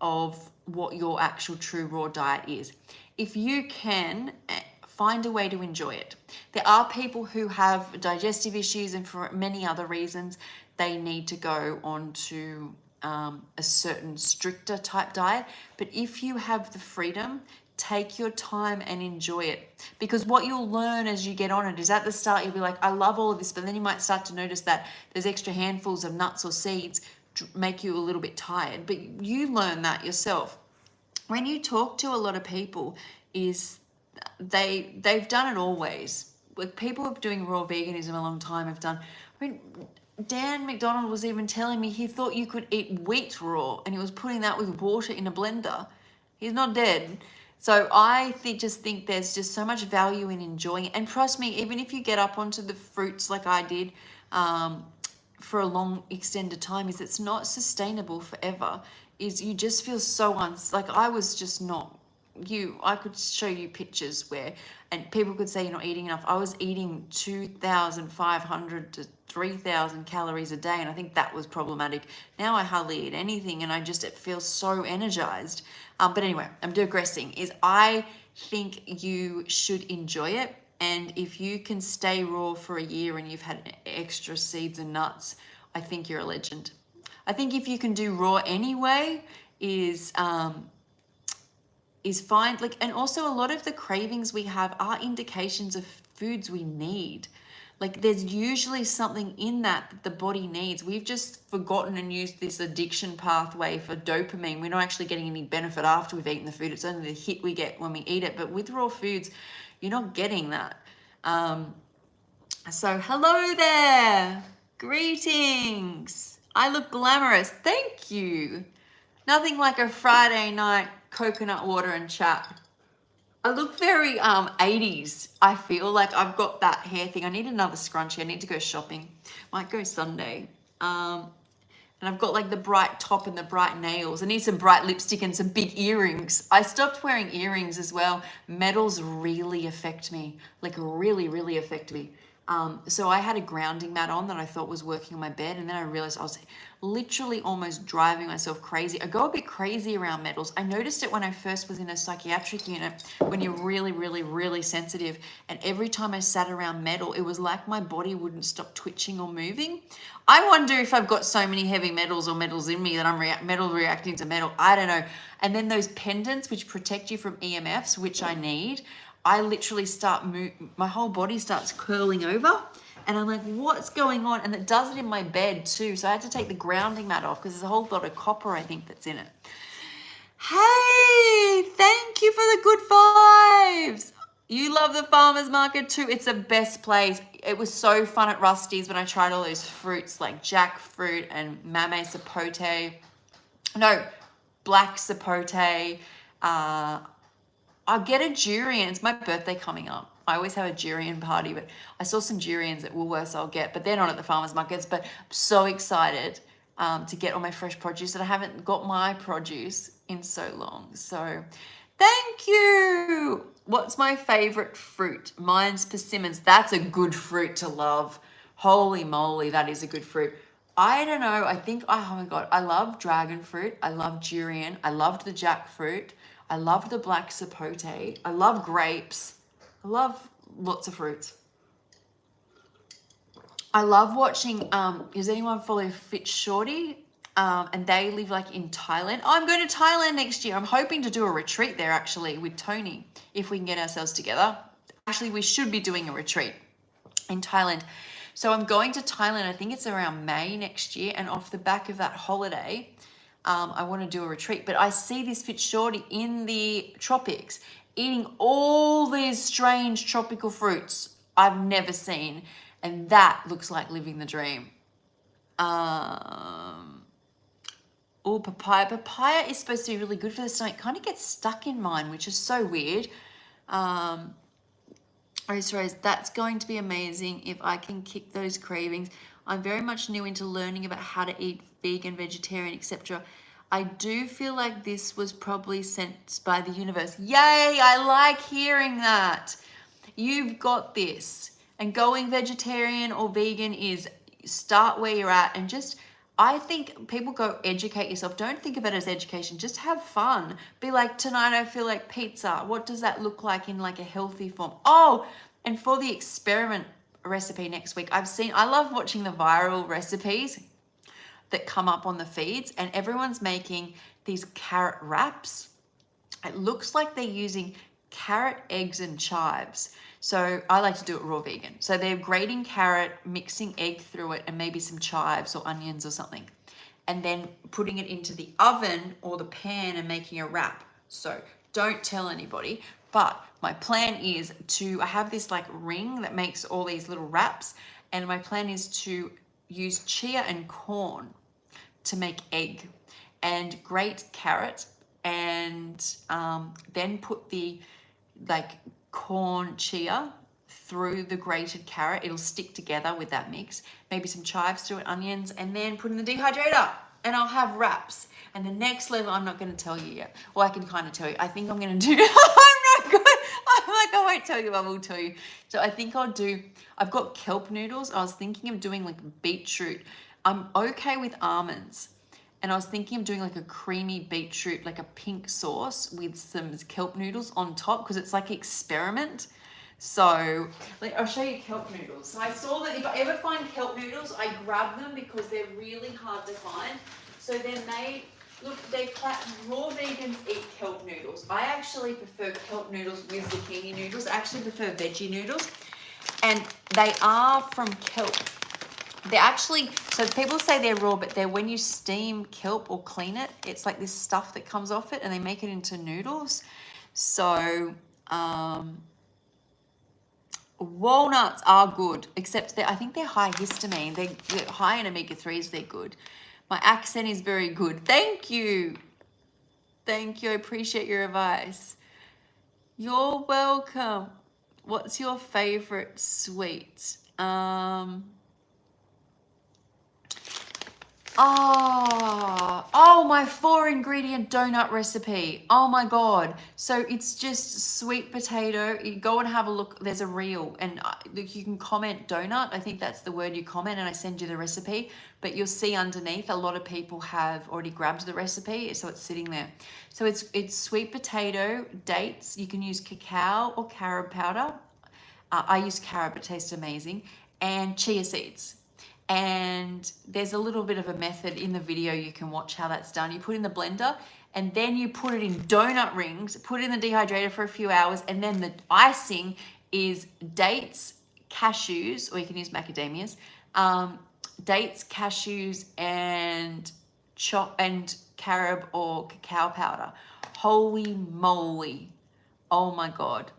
of what your actual true raw diet is. If you can find a way to enjoy it. There are people who have digestive issues, and for many other reasons they need to go on to a certain stricter type diet. But if you have the freedom, take your time and enjoy it, because what you'll learn as you get on it is at the start you'll be like, I love all of this, but then you might start to notice that there's extra handfuls of nuts or seeds make you a little bit tired. But you learn that yourself. When you talk to a lot of people, is they've done it always. Like people who have been doing raw veganism a long time have done. I mean, Dan McDonald was even telling me he thought you could eat wheat raw, and he was putting that with water in a blender. He's not dead. So I just think there's just so much value in enjoying it. And trust me, even if you get up onto the fruits like I did for a long extended time, is it's not sustainable forever. Is you just feel so like I was just not I could show you pictures where, and people could say you're not eating enough. I was eating 2,500 to 3,000 calories a day, and I think that was problematic. Now I hardly eat anything, and it feels so energized. But anyway, I'm digressing. I think you should enjoy it, and if you can stay raw for a year and you've had extra seeds and nuts, I think you're a legend. I think if you can do raw anyway, is fine. And also a lot of the cravings we have are indications of foods we need. There's usually something in that the body needs. We've just forgotten and used this addiction pathway for dopamine. We're not actually getting any benefit after we've eaten the food. It's only the hit we get when we eat it. But with raw foods, you're not getting that. So hello there. Greetings. I look glamorous. Thank you. Nothing like a Friday night coconut water and chat. I look very 80s. I feel like I've got that hair thing. I need another scrunchie. I need to go shopping. Might go Sunday. And I've got the bright top and the bright nails. I need some bright lipstick and some big earrings. I stopped wearing earrings as well. Metals really affect me. Really, really affect me. So I had a grounding mat on that I thought was working on my bed, and then I realized I was literally almost driving myself crazy. I go a bit crazy around metals. I noticed it when I first was in a psychiatric unit, when you're really, really, really sensitive, and every time I sat around metal, it was like my body wouldn't stop twitching or moving. I wonder if I've got so many heavy metals or metals in me that I'm metal reacting to metal. I don't know. And then those pendants which protect you from EMFs, which I need, I literally my whole body starts curling over, and I'm like, what's going on? And it does it in my bed too. So I had to take the grounding mat off because there's a whole lot of copper, I think, that's in it. Hey, thank you for the good vibes. You love the farmer's market too. It's the best place. It was so fun at Rusty's when I tried all those fruits like jackfruit and mame sapote. No, black sapote. I'll get a durian. It's my birthday coming up. I always have a durian party, but I saw some durians at Woolworths I'll get, but they're not at the farmers markets. But I'm so excited to get all my fresh produce, that I haven't got my produce in so long. So thank you. What's my favorite fruit? Mine's persimmons. That's a good fruit to love. Holy moly, that is a good fruit. I don't know. I think, oh my God, I love dragon fruit. I love durian. I loved the jackfruit. I love the black sapote. I love grapes. I love lots of fruits. I love watching, does anyone follow Fit Shorty? And they live like in Thailand. Oh, I'm going to Thailand next year. I'm hoping to do a retreat there actually with Tony, if we can get ourselves together. Actually, we should be doing a retreat in Thailand. So I'm going to Thailand, I think it's around May next year. And off the back of that holiday, I want to do a retreat. But I see this Fit Shorty in the tropics eating all these strange tropical fruits I've never seen. And that looks like living the dream. Oh, papaya. Papaya is supposed to be really good for the stomach. It kind of gets stuck in mine, which is so weird. Rose, that's going to be amazing if I can kick those cravings. I'm very much new into learning about how to eat vegan, vegetarian, etc. I do feel like this was probably sent by the universe. Yay, I like hearing that. You've got this. And going vegetarian or vegan is start where you're at and just, I think people go educate yourself. Don't think of it as education. Just have fun. Be like, tonight I feel like pizza. What does that look like in like a healthy form? Oh, and for the experiment recipe next week, I love watching the viral recipes that come up on the feeds, and everyone's making these carrot wraps. It looks like they're using carrot, eggs, and chives. So I like to do it raw vegan. So they're grating carrot, mixing egg through it, and maybe some chives or onions or something, and then putting it into the oven or the pan and making a wrap. So don't tell anybody, but my plan is to, I have this like ring that makes all these little wraps, and my plan is to use chia and corn to make egg, and grate carrot, and then put the like corn chia through the grated carrot. It'll stick together with that mix. Maybe some chives through it, onions, and then put in the dehydrator, and I'll have wraps. And the next level, I'm not going to tell you yet. Well, I can kind of tell you. I think I'm going to do, I'm not good. I'm like, I won't tell you, I will tell you. So I think I've got kelp noodles. I was thinking of doing like beetroot. I'm okay with almonds. And I was thinking of doing like a creamy beetroot, like a pink sauce with some kelp noodles on top, because it's like experiment. So I'll show you kelp noodles. So I saw that if I ever find kelp noodles, I grab them because they're really hard to find. So they're made, look, raw vegans eat kelp noodles. I actually prefer kelp noodles with zucchini noodles. I actually prefer veggie noodles. And they are from kelp. They're actually, so people say they're raw, but they're when you steam kelp or clean it, it's like this stuff that comes off it and they make it into noodles. So walnuts are good, except I think they're high histamine. They're high in omega-3s, they're good. My accent is very good. Thank you. Thank you, I appreciate your advice. You're welcome. What's your favorite sweet? Oh, my 4-ingredient donut recipe. Oh my God. So it's just sweet potato. You go and have a look. There's a reel, and you can comment donut. I think that's the word you comment, and I send you the recipe. But you'll see underneath, a lot of people have already grabbed the recipe, so it's sitting there. So it's sweet potato, dates. You can use cacao or carob powder. I use carob, it tastes amazing. And chia seeds. And there's a little bit of a method in the video you can watch how that's done. You put in the blender, and then you put it in donut rings, put it in the dehydrator for a few hours, and then the icing is dates, cashews, or you can use macadamias, dates, cashews, and carob or cacao powder. Holy moly. Oh my God.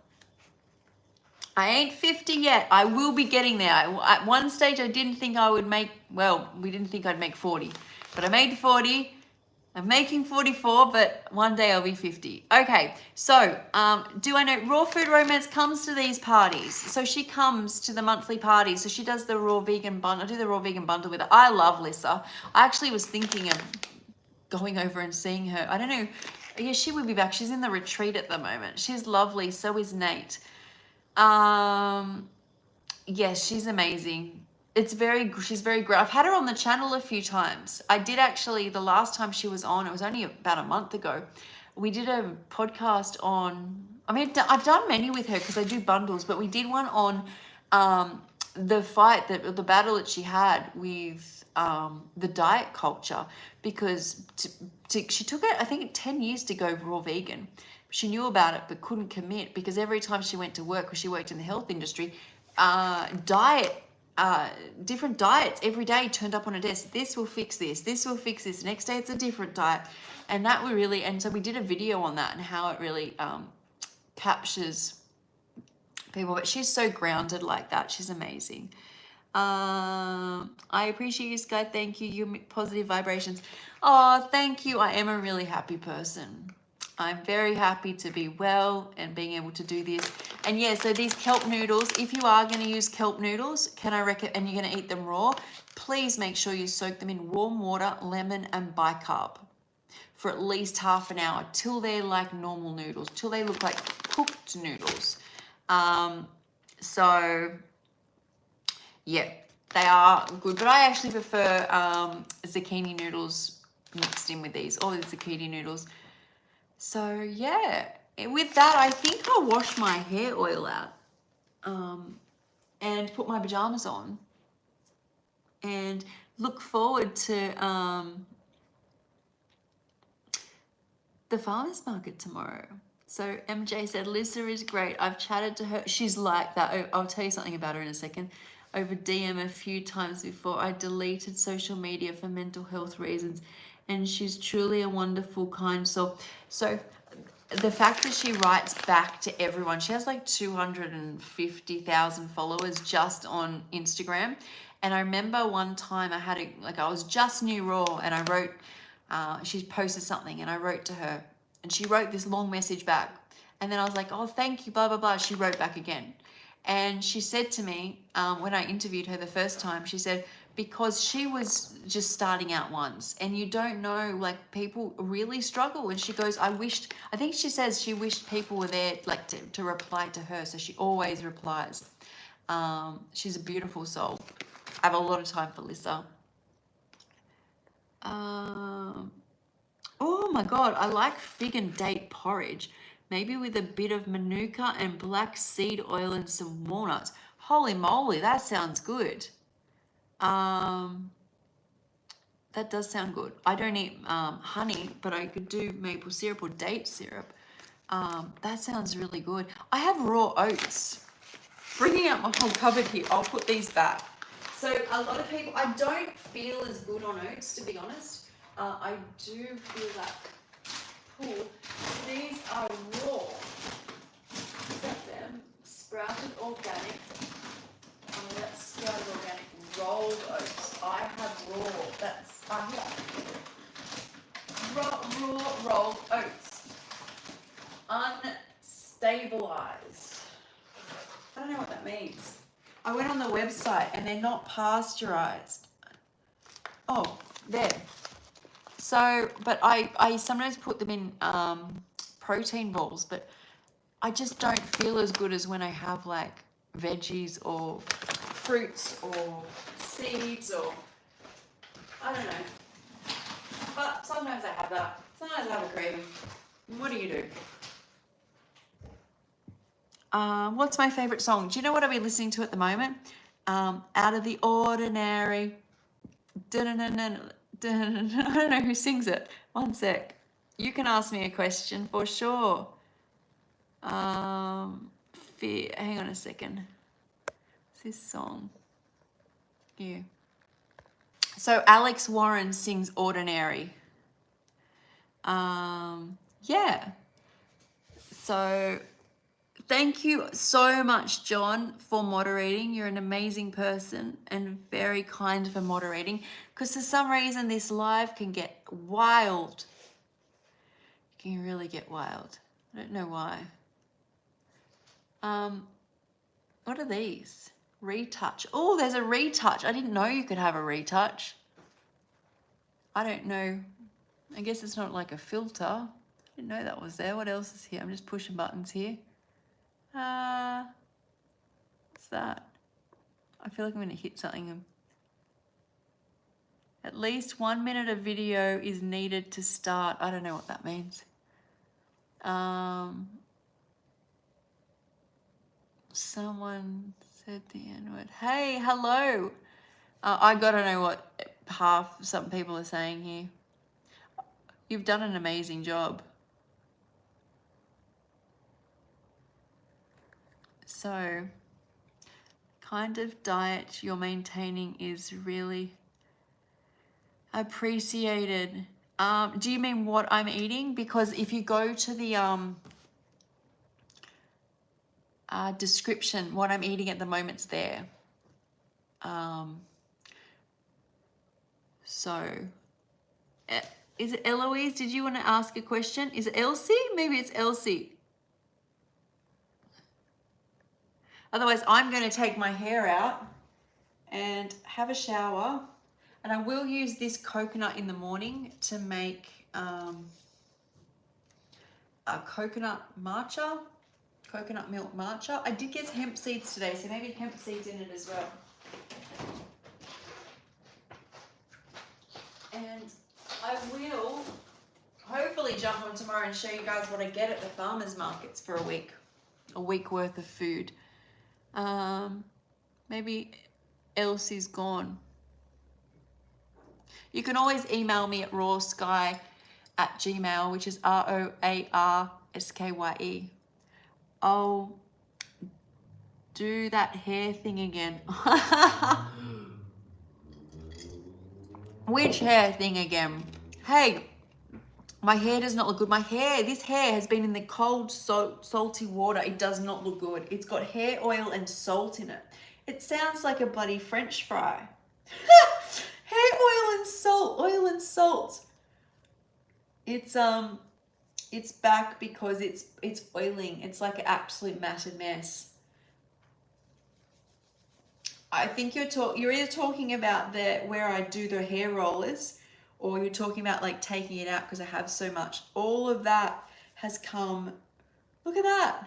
I ain't 50 yet. I will be getting there. At one stage, I didn't think I would make, well, we didn't think I'd make 40, but I made 40. I'm making 44, but one day I'll be 50. Okay, so do I know Raw Food Romance comes to these parties? So she comes to the monthly parties. So she does the raw vegan bundle. I do the raw vegan bundle with her. I love Lissa. I actually was thinking of going over and seeing her. I don't know. Yeah, she will be back. She's in the retreat at the moment. She's lovely. So is Nate. Yes, she's amazing. She's very great. I've had her on the channel a few times. I did actually, the last time she was on, it was only about a month ago. We did a podcast on, I mean, I've done many with her because I do bundles, but we did one on the battle that she had with the diet culture, because she took it, I think, 10 years to go raw vegan. She knew about it but couldn't commit because every time she went to work, because she worked in the health industry, different diets every day turned up on her desk. This will fix this. This will fix this. Next day it's a different diet, and that we really. And so we did a video on that and how it really captures people. But she's so grounded like that. She's amazing. I appreciate you, Sky. Thank you. Your positive vibrations. Oh, thank you. I am a really happy person. I'm very happy to be well and being able to do this. And yeah, so these kelp noodles, if you are going to use kelp noodles, and you're going to eat them raw, please make sure you soak them in warm water, lemon, and bicarb for at least half an hour till they're like normal noodles, till they look like cooked noodles. So yeah, they are good, but I actually prefer zucchini noodles mixed in with these, all the zucchini noodles. So yeah, with that, I think I'll wash my hair oil out and put my pajamas on and look forward to the farmers market tomorrow. So MJ said, Lisa is great. I've chatted to her. She's like that. I'll tell you something about her in a second. Over DM a few times before. I deleted social media for mental health reasons, and she's truly a wonderful, kind soul. So the fact that she writes back to everyone, she has like 250,000 followers just on Instagram. And I remember one time I was just new raw, and I wrote, she posted something and I wrote to her, and she wrote this long message back. And then I was like, oh, thank you, blah, blah, blah. She wrote back again. And she said to me, when I interviewed her the first time, she said, because she was just starting out once, and you don't know, like, people really struggle. And she goes, I think she says she wished people were there, like, to reply to her. So she always replies. She's a beautiful soul. I have a lot of time for Lisa. Oh my God, I like fig and date porridge. Maybe with a bit of manuka and black seed oil and some walnuts. Holy moly, that sounds good. That does sound good. I don't eat honey, but I could do maple syrup or date syrup. That sounds really good. I have raw oats. Bringing out my whole cupboard here, I'll put these back. So a lot of people, I don't feel as good on oats, to be honest. I do feel that pull. These are raw. Is that them? Sprouted organic. That's sprouted organic rolled oats. I have raw. Raw rolled oats. Unstabilized. I don't know what that means. I went on the website and they're not pasteurized. Oh, there. So, but I sometimes put them in protein balls, but I just don't feel as good as when I have like veggies or fruits or seeds, or I don't know. But sometimes I have that. Sometimes I have a craving. What do you do? What's my favorite song? Do you know what I've been listening to at the moment? Out of the Ordinary. I don't know who sings it. One sec. You can ask me a question for sure. Hang on a second. What's this song? Yeah. So Alex Warren sings Ordinary. Yeah. So thank you so much, John, for moderating. You're an amazing person and very kind for moderating, because for some reason this live can get wild. It can really get wild. I don't know why. What are these? Retouch. Oh, there's a retouch. I didn't know you could have a retouch. I don't know. I guess it's not like a filter. I didn't know that was there. What else is here? I'm just pushing buttons here. What's that? I feel like I'm going to hit something. At least 1 minute of video is needed to start. I don't know what that means. Someone said the N-word. Hey, hello. I gotta know what some people are saying here. You've done an amazing job. So, kind of diet you're maintaining is really appreciated. Do you mean what I'm eating? Because if you go to the description, what I'm eating at the moment's there. So, is it Eloise? Did you want to ask a question? Is it Elsie? Maybe it's Elsie. Otherwise, I'm going to take my hair out and have a shower. And I will use this coconut in the morning to make a coconut milk matcha. I did get hemp seeds today, so maybe hemp seeds in it as well. And I will hopefully jump on tomorrow and show you guys what I get at the farmers markets for a week worth of food. Maybe Elsie's gone. You can always email me at rawsky@gmail, which is ROARSKYE. I'll do that hair thing again. Which hair thing again? Hey, my hair does not look good. This hair has been in the cold, salty water. It does not look good. It's got hair oil and salt in it. It sounds like a bloody French fry. Hair oil and salt. It's back because it's oiling. It's like an absolute matted mess. I think you're either talking about where I do the hair rollers, or you're talking about like taking it out because I have so much. All of that has come. Look at that.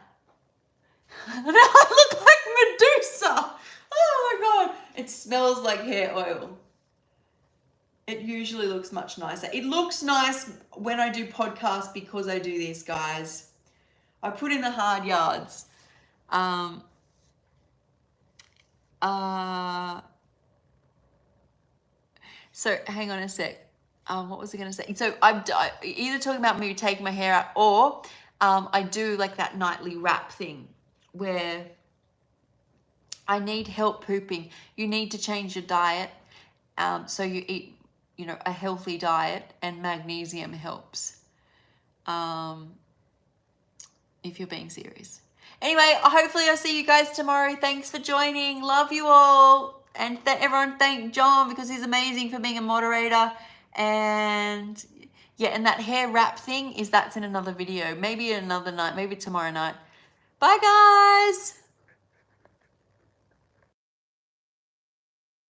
I look like Medusa. Oh my God. It smells like hair oil. It usually looks much nicer. It looks nice when I do podcasts because I do this, guys. I put in the hard yards. So hang on a sec. What was I going to say? So I'm either talking about me taking my hair out, or I do like that nightly wrap thing where I need help pooping. You need to change your diet. So you eat, a healthy diet, and magnesium helps. If you're being serious. Anyway, hopefully I'll see you guys tomorrow. Thanks for joining. Love you all. And everyone thank John because he's amazing for being a moderator. And yeah, and that hair wrap thing that's in another video. Maybe another night, maybe tomorrow night. Bye guys.